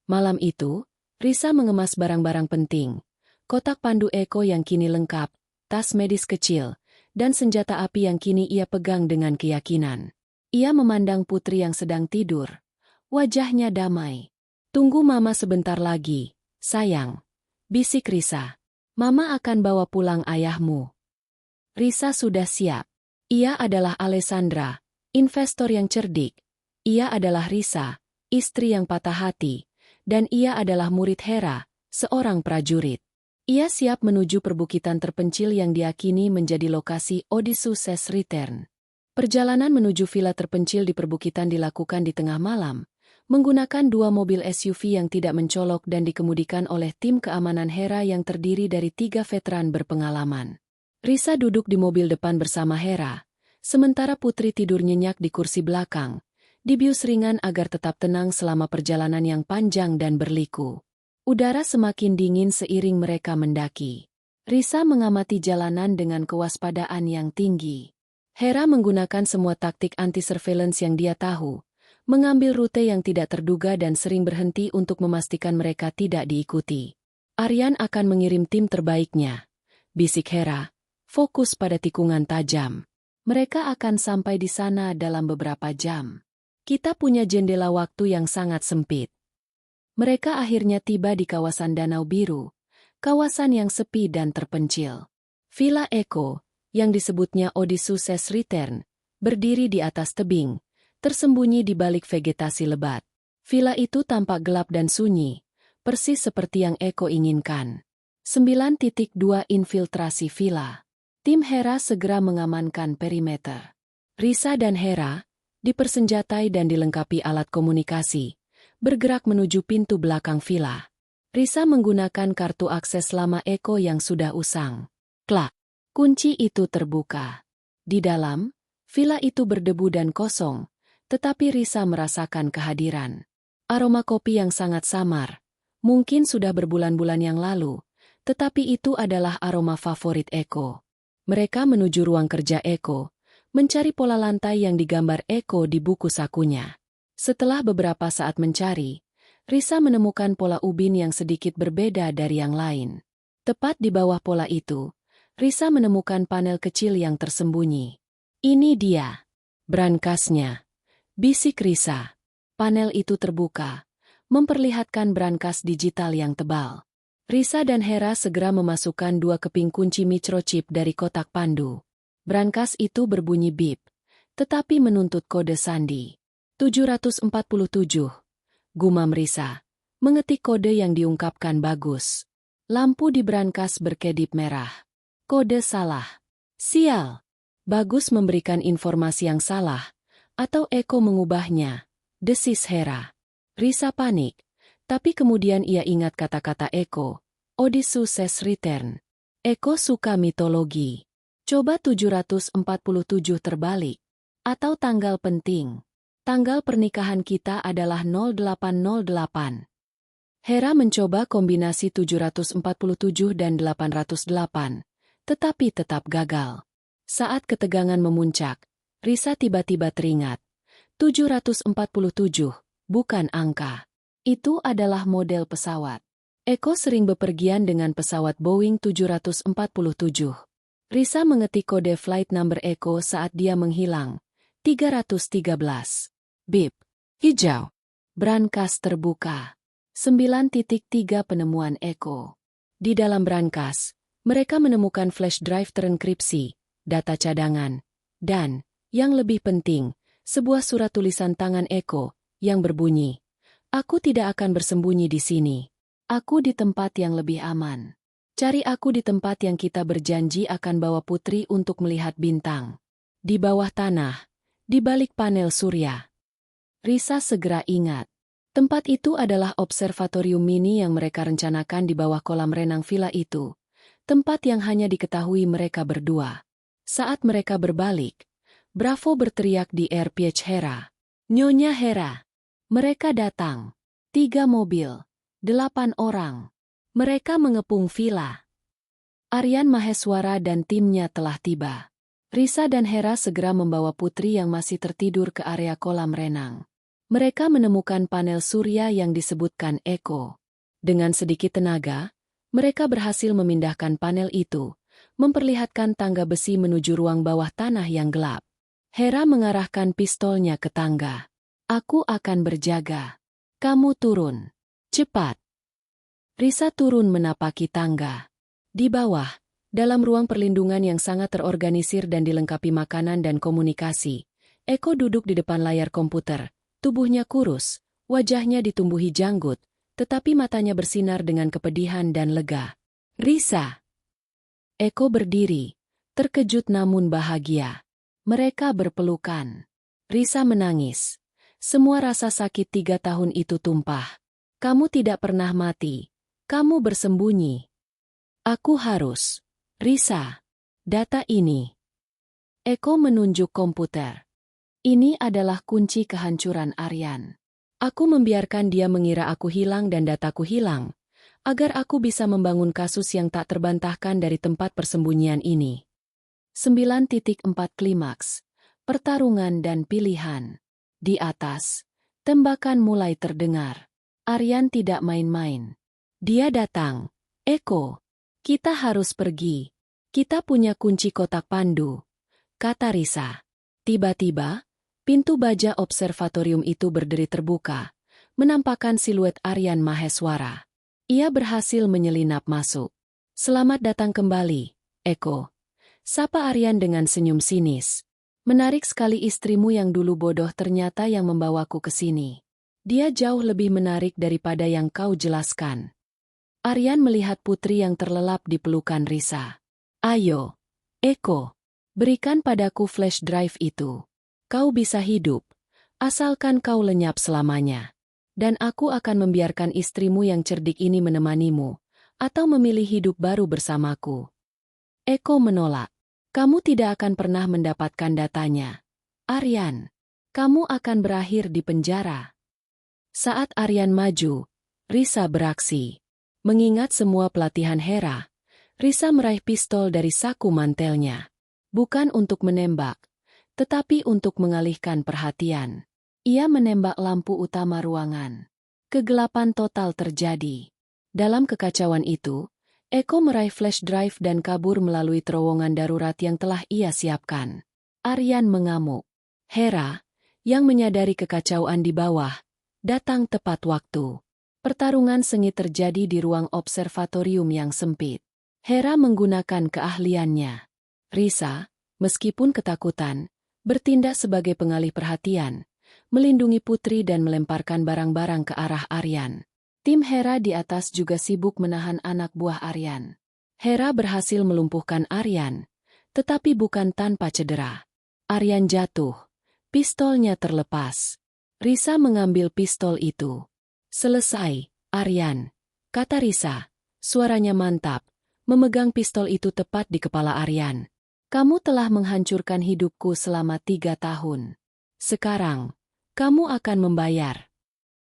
Malam itu, Risa mengemas barang-barang penting, kotak pandu Eko yang kini lengkap, tas medis kecil, dan senjata api yang kini ia pegang dengan keyakinan. Ia memandang putri yang sedang tidur. Wajahnya damai. Tunggu mama sebentar lagi, sayang. Bisik Risa. Mama akan bawa pulang ayahmu. Risa sudah siap. Ia adalah Alessandra, investor yang cerdik. Ia adalah Risa, istri yang patah hati. Dan ia adalah murid Hera, seorang prajurit. Ia siap menuju perbukitan terpencil yang diyakini menjadi lokasi Odysseus' Return. Perjalanan menuju villa terpencil di perbukitan dilakukan di tengah malam, menggunakan 2 mobil SUV yang tidak mencolok dan dikemudikan oleh tim keamanan Hera yang terdiri dari 3 veteran berpengalaman. Risa duduk di mobil depan bersama Hera, sementara putri tidur nyenyak di kursi belakang, dibius ringan agar tetap tenang selama perjalanan yang panjang dan berliku. Udara semakin dingin seiring mereka mendaki. Risa mengamati jalanan dengan kewaspadaan yang tinggi. Hera menggunakan semua taktik anti-surveillance yang dia tahu, mengambil rute yang tidak terduga dan sering berhenti untuk memastikan mereka tidak diikuti. Aryan akan mengirim tim terbaiknya. Bisik Hera, fokus pada tikungan tajam. Mereka akan sampai di sana dalam beberapa jam. Kita punya jendela waktu yang sangat sempit. Mereka akhirnya tiba di kawasan Danau Biru, kawasan yang sepi dan terpencil. Villa Eko, yang disebutnya Odysseus' Return, berdiri di atas tebing, tersembunyi di balik vegetasi lebat. Villa itu tampak gelap dan sunyi, persis seperti yang Eko inginkan. 9.2 Infiltrasi villa. Tim Hera segera mengamankan perimeter. Risa dan Hera, dipersenjatai dan dilengkapi alat komunikasi, bergerak menuju pintu belakang villa. Risa menggunakan kartu akses lama Eko yang sudah usang. Klak! Kunci itu terbuka. Di dalam, villa itu berdebu dan kosong, tetapi Risa merasakan kehadiran. Aroma kopi yang sangat samar. Mungkin sudah berbulan-bulan yang lalu, tetapi itu adalah aroma favorit Eko. Mereka menuju ruang kerja Eko, mencari pola lantai yang digambar Eko di buku sakunya. Setelah beberapa saat mencari, Risa menemukan pola ubin yang sedikit berbeda dari yang lain. Tepat di bawah pola itu, Risa menemukan panel kecil yang tersembunyi. Ini dia. Brankasnya. Bisik Risa. Panel itu terbuka, memperlihatkan brankas digital yang tebal. Risa dan Hera segera memasukkan 2 keping kunci microchip dari kotak pandu. Brankas itu berbunyi bip, tetapi menuntut kode sandi. 747. Gumam Risa. Mengetik kode yang diungkapkan bagus. Lampu di brankas berkedip merah. Kode salah. Sial. Bagus memberikan informasi yang salah. Atau Eko mengubahnya, desis Hera. Risa panik, tapi kemudian ia ingat kata-kata Eko, Odysseus' Return. Eko suka mitologi. Coba 747 terbalik. Atau tanggal penting. Tanggal pernikahan kita adalah 0808. Hera mencoba kombinasi 747 dan 808, tetapi tetap gagal. Saat ketegangan memuncak, Risa tiba-tiba teringat. 747, bukan angka. Itu adalah model pesawat. Eko sering bepergian dengan pesawat Boeing 747. Risa mengetik kode flight number Eko saat dia menghilang. 313. Bip. Hijau. Brankas terbuka. 9.3 Penemuan Eko. Di dalam brankas, mereka menemukan flash drive terenkripsi, data cadangan, dan yang lebih penting, sebuah surat tulisan tangan Eko, yang berbunyi, "Aku tidak akan bersembunyi di sini. Aku di tempat yang lebih aman. Cari aku di tempat yang kita berjanji akan bawa putri untuk melihat bintang. Di bawah tanah, di balik panel surya." Risa segera ingat. Tempat itu adalah observatorium mini yang mereka rencanakan di bawah kolam renang villa itu. Tempat yang hanya diketahui mereka berdua. Saat mereka berbalik, Bravo berteriak di RPH Hera. "Nyonya Hera." Mereka datang. 3 mobil. 8 orang. Mereka mengepung villa. Aryan Maheswara dan timnya telah tiba. Risa dan Hera segera membawa putri yang masih tertidur ke area kolam renang. Mereka menemukan panel surya yang disebutkan Eko. Dengan sedikit tenaga, mereka berhasil memindahkan panel itu, memperlihatkan tangga besi menuju ruang bawah tanah yang gelap. Hera mengarahkan pistolnya ke tangga. Aku akan berjaga. Kamu turun. Cepat. Risa turun menapaki tangga. Di bawah, dalam ruang perlindungan yang sangat terorganisir dan dilengkapi makanan dan komunikasi, Eko duduk di depan layar komputer. Tubuhnya kurus, wajahnya ditumbuhi janggut, tetapi matanya bersinar dengan kepedihan dan lega. Risa. Eko berdiri, terkejut namun bahagia. Mereka berpelukan. Risa menangis. Semua rasa sakit 3 tahun itu tumpah. Kamu tidak pernah mati. Kamu bersembunyi. Aku harus. Risa. Data ini. Eko menunjuk komputer. Ini adalah kunci kehancuran Aryan. Aku membiarkan dia mengira aku hilang dan dataku hilang, agar aku bisa membangun kasus yang tak terbantahkan dari tempat persembunyian ini. 9.4 Klimaks. Pertarungan dan pilihan. Di atas, tembakan mulai terdengar. Aryan tidak main-main. Dia datang. Eko, kita harus pergi. Kita punya kunci kotak pandu, kata Risa. Tiba-tiba, pintu baja observatorium itu berderi terbuka, menampakkan siluet Aryan Maheswara. Ia berhasil menyelinap masuk. Selamat datang kembali, Eko. Sapa Aryan dengan senyum sinis. Menarik sekali istrimu yang dulu bodoh ternyata yang membawaku ke sini. Dia jauh lebih menarik daripada yang kau jelaskan. Aryan melihat putri yang terlelap di pelukan Risa. Ayo, Eko, berikan padaku flash drive itu. Kau bisa hidup, asalkan kau lenyap selamanya. Dan aku akan membiarkan istrimu yang cerdik ini menemanimu, atau memilih hidup baru bersamaku. Eko menolak. Kamu tidak akan pernah mendapatkan datanya. Aryan, kamu akan berakhir di penjara. Saat Aryan maju, Risa beraksi. Mengingat semua pelatihan Hera, Risa meraih pistol dari saku mantelnya. Bukan untuk menembak, tetapi untuk mengalihkan perhatian. Ia menembak lampu utama ruangan. Kegelapan total terjadi. Dalam kekacauan itu, Eko meraih flash drive dan kabur melalui terowongan darurat yang telah ia siapkan. Aryan mengamuk. Hera, yang menyadari kekacauan di bawah, datang tepat waktu. Pertarungan sengit terjadi di ruang observatorium yang sempit. Hera menggunakan keahliannya. Risa, meskipun ketakutan, bertindak sebagai pengalih perhatian, melindungi putri dan melemparkan barang-barang ke arah Aryan. Tim Hera di atas juga sibuk menahan anak buah Aryan. Hera berhasil melumpuhkan Aryan, tetapi bukan tanpa cedera. Aryan jatuh. Pistolnya terlepas. Risa mengambil pistol itu. Selesai, Aryan, kata Risa. Suaranya mantap, memegang pistol itu tepat di kepala Aryan. Kamu telah menghancurkan hidupku selama 3 tahun. Sekarang, kamu akan membayar.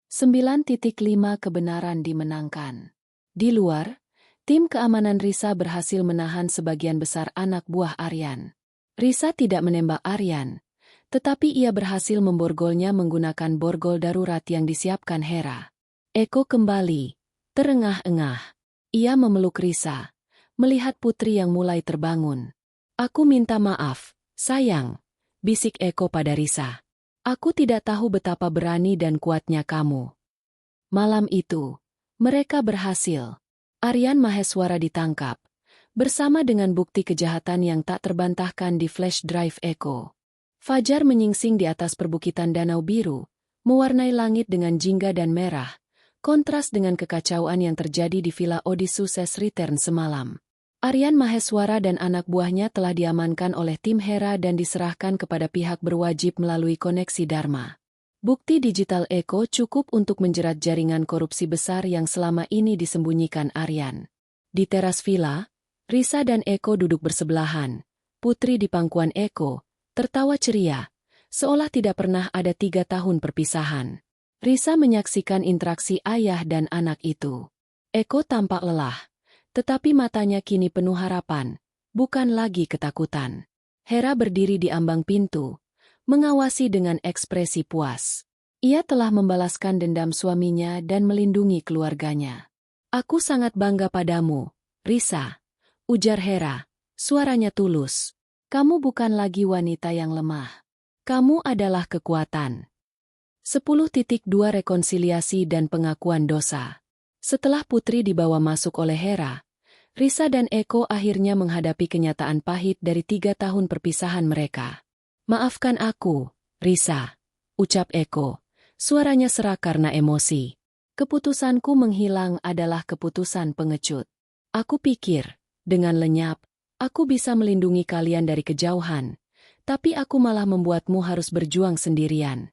9.5 Kebenaran dimenangkan. Di luar, tim keamanan Risa berhasil menahan sebagian besar anak buah Aryan. Risa tidak menembak Aryan, tetapi ia berhasil memborgolnya menggunakan borgol darurat yang disiapkan Hera. Eko kembali, terengah-engah. Ia memeluk Risa, melihat putri yang mulai terbangun. Aku minta maaf, sayang, bisik Eko pada Risa. Aku tidak tahu betapa berani dan kuatnya kamu. Malam itu, mereka berhasil. Aryan Maheswara ditangkap, bersama dengan bukti kejahatan yang tak terbantahkan di flash drive Eko. Fajar menyingsing di atas perbukitan Danau Biru, mewarnai langit dengan jingga dan merah, kontras dengan kekacauan yang terjadi di Villa Odysseus Return semalam. Aryan Maheswara dan anak buahnya telah diamankan oleh tim Hera dan diserahkan kepada pihak berwajib melalui koneksi Dharma. Bukti digital Eko cukup untuk menjerat jaringan korupsi besar yang selama ini disembunyikan Aryan. Di teras villa, Risa dan Eko duduk bersebelahan. Putri di pangkuan Eko tertawa ceria, seolah tidak pernah ada 3 tahun perpisahan. Risa menyaksikan interaksi ayah dan anak itu. Eko tampak lelah, tetapi matanya kini penuh harapan, bukan lagi ketakutan. Hera berdiri di ambang pintu, mengawasi dengan ekspresi puas. Ia telah membalaskan dendam suaminya dan melindungi keluarganya. Aku sangat bangga padamu, Risa, ujar Hera, suaranya tulus. Kamu bukan lagi wanita yang lemah. Kamu adalah kekuatan. 10.2 Rekonsiliasi dan pengakuan dosa. Setelah Putri dibawa masuk oleh Hera, Risa dan Eko akhirnya menghadapi kenyataan pahit dari 3 tahun perpisahan mereka. Maafkan aku, Risa, ucap Eko. Suaranya serak karena emosi. Keputusanku menghilang adalah keputusan pengecut. Aku pikir, dengan lenyap, aku bisa melindungi kalian dari kejauhan, tapi aku malah membuatmu harus berjuang sendirian.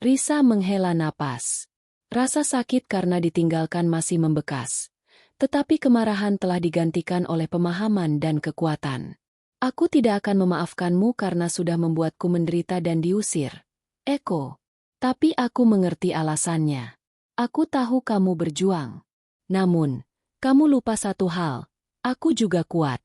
Risa menghela napas. Rasa sakit karena ditinggalkan masih membekas. Tetapi kemarahan telah digantikan oleh pemahaman dan kekuatan. Aku tidak akan memaafkanmu karena sudah membuatku menderita dan diusir, Eko. Tapi aku mengerti alasannya. Aku tahu kamu berjuang. Namun, kamu lupa satu hal, aku juga kuat.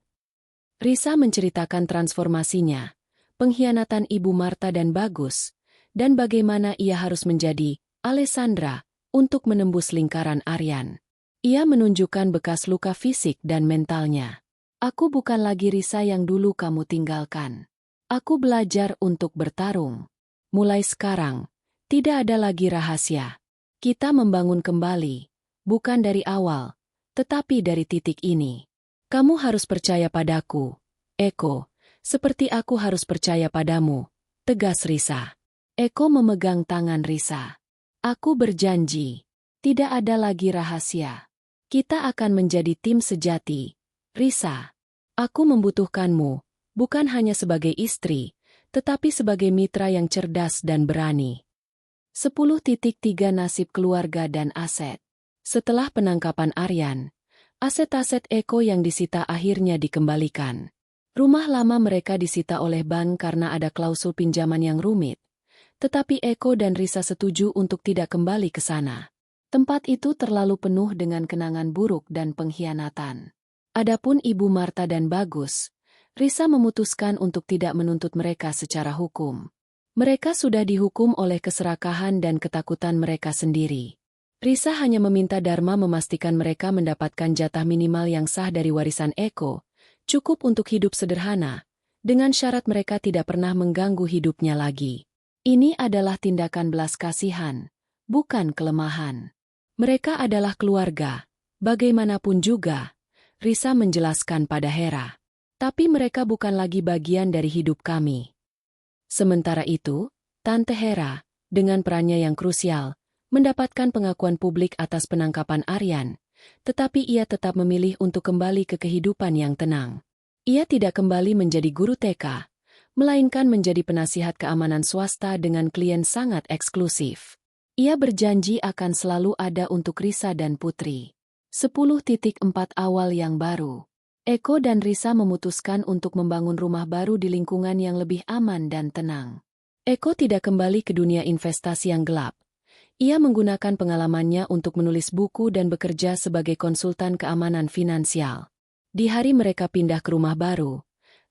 Risa menceritakan transformasinya, pengkhianatan Ibu Marta dan Bagus, dan bagaimana ia harus menjadi Alessandra untuk menembus lingkaran Aryan. Ia menunjukkan bekas luka fisik dan mentalnya. Aku bukan lagi Risa yang dulu kamu tinggalkan. Aku belajar untuk bertarung. Mulai sekarang, tidak ada lagi rahasia. Kita membangun kembali, bukan dari awal, tetapi dari titik ini. Kamu harus percaya padaku, Eko, seperti aku harus percaya padamu, tegas Risa. Eko memegang tangan Risa. Aku berjanji, tidak ada lagi rahasia. Kita akan menjadi tim sejati, Risa. Aku membutuhkanmu, bukan hanya sebagai istri, tetapi sebagai mitra yang cerdas dan berani. 10.3 Nasib keluarga dan aset. Setelah penangkapan Aryan, aset-aset Eko yang disita akhirnya dikembalikan. Rumah lama mereka disita oleh bank karena ada klausul pinjaman yang rumit. Tetapi Eko dan Risa setuju untuk tidak kembali ke sana. Tempat itu terlalu penuh dengan kenangan buruk dan pengkhianatan. Adapun Ibu Marta dan Bagus, Risa memutuskan untuk tidak menuntut mereka secara hukum. Mereka sudah dihukum oleh keserakahan dan ketakutan mereka sendiri. Risa hanya meminta Dharma memastikan mereka mendapatkan jatah minimal yang sah dari warisan Eko, cukup untuk hidup sederhana, dengan syarat mereka tidak pernah mengganggu hidupnya lagi. Ini adalah tindakan belas kasihan, bukan kelemahan. Mereka adalah keluarga, bagaimanapun juga, Risa menjelaskan pada Hera. Tapi mereka bukan lagi bagian dari hidup kami. Sementara itu, Tante Hera, dengan perannya yang krusial, mendapatkan pengakuan publik atas penangkapan Aryan, tetapi ia tetap memilih untuk kembali ke kehidupan yang tenang. Ia tidak kembali menjadi guru TK, melainkan menjadi penasihat keamanan swasta dengan klien sangat eksklusif. Ia berjanji akan selalu ada untuk Risa dan Putri. 10.4 Awal yang baru. Eko dan Risa memutuskan untuk membangun rumah baru di lingkungan yang lebih aman dan tenang. Eko tidak kembali ke dunia investasi yang gelap. Ia menggunakan pengalamannya untuk menulis buku dan bekerja sebagai konsultan keamanan finansial. Di hari mereka pindah ke rumah baru,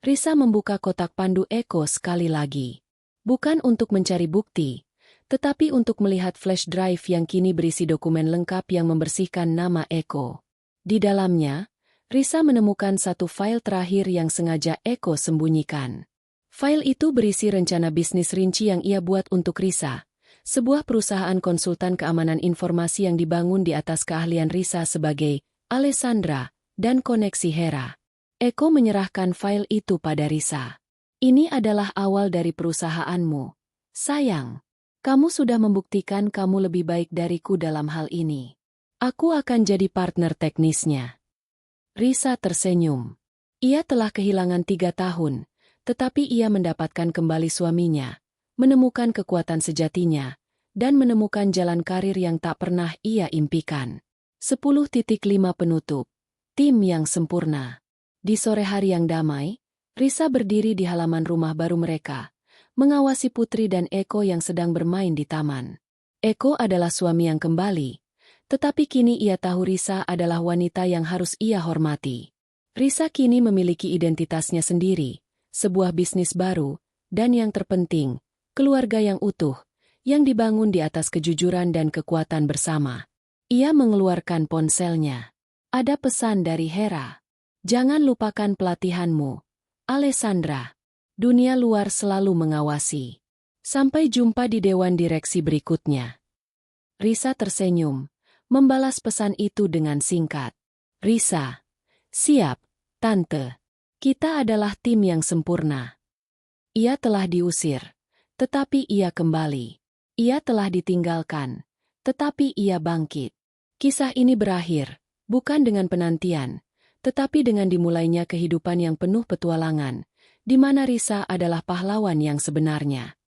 Risa membuka kotak pandu Eko sekali lagi. Bukan untuk mencari bukti, tetapi untuk melihat flash drive yang kini berisi dokumen lengkap yang membersihkan nama Eko. Di dalamnya, Risa menemukan satu file terakhir yang sengaja Eko sembunyikan. File itu berisi rencana bisnis rinci yang ia buat untuk Risa, sebuah perusahaan konsultan keamanan informasi yang dibangun di atas keahlian Risa sebagai Alessandra dan koneksi Hera. Eko menyerahkan file itu pada Risa. Ini adalah awal dari perusahaanmu. Sayang. Kamu sudah membuktikan kamu lebih baik dariku dalam hal ini. Aku akan jadi partner teknisnya. Risa tersenyum. Ia telah kehilangan 3 tahun, tetapi ia mendapatkan kembali suaminya, menemukan kekuatan sejatinya, dan menemukan jalan karir yang tak pernah ia impikan. 10.5 Penutup. Tim yang sempurna. Di sore hari yang damai, Risa berdiri di halaman rumah baru mereka, mengawasi Putri dan Eko yang sedang bermain di taman. Eko adalah suami yang kembali, tetapi kini ia tahu Risa adalah wanita yang harus ia hormati. Risa kini memiliki identitasnya sendiri, sebuah bisnis baru, dan yang terpenting, keluarga yang utuh, yang dibangun di atas kejujuran dan kekuatan bersama. Ia mengeluarkan ponselnya. Ada pesan dari Hera. Jangan lupakan pelatihanmu, Alessandra. Dunia luar selalu mengawasi. Sampai jumpa di dewan direksi berikutnya. Risa tersenyum, membalas pesan itu dengan singkat. Risa, siap, Tante. Kita adalah tim yang sempurna. Ia telah diusir, tetapi ia kembali. Ia telah ditinggalkan, tetapi ia bangkit. Kisah ini berakhir, bukan dengan penantian, tetapi dengan dimulainya kehidupan yang penuh petualangan, di mana Risa adalah pahlawan yang sebenarnya.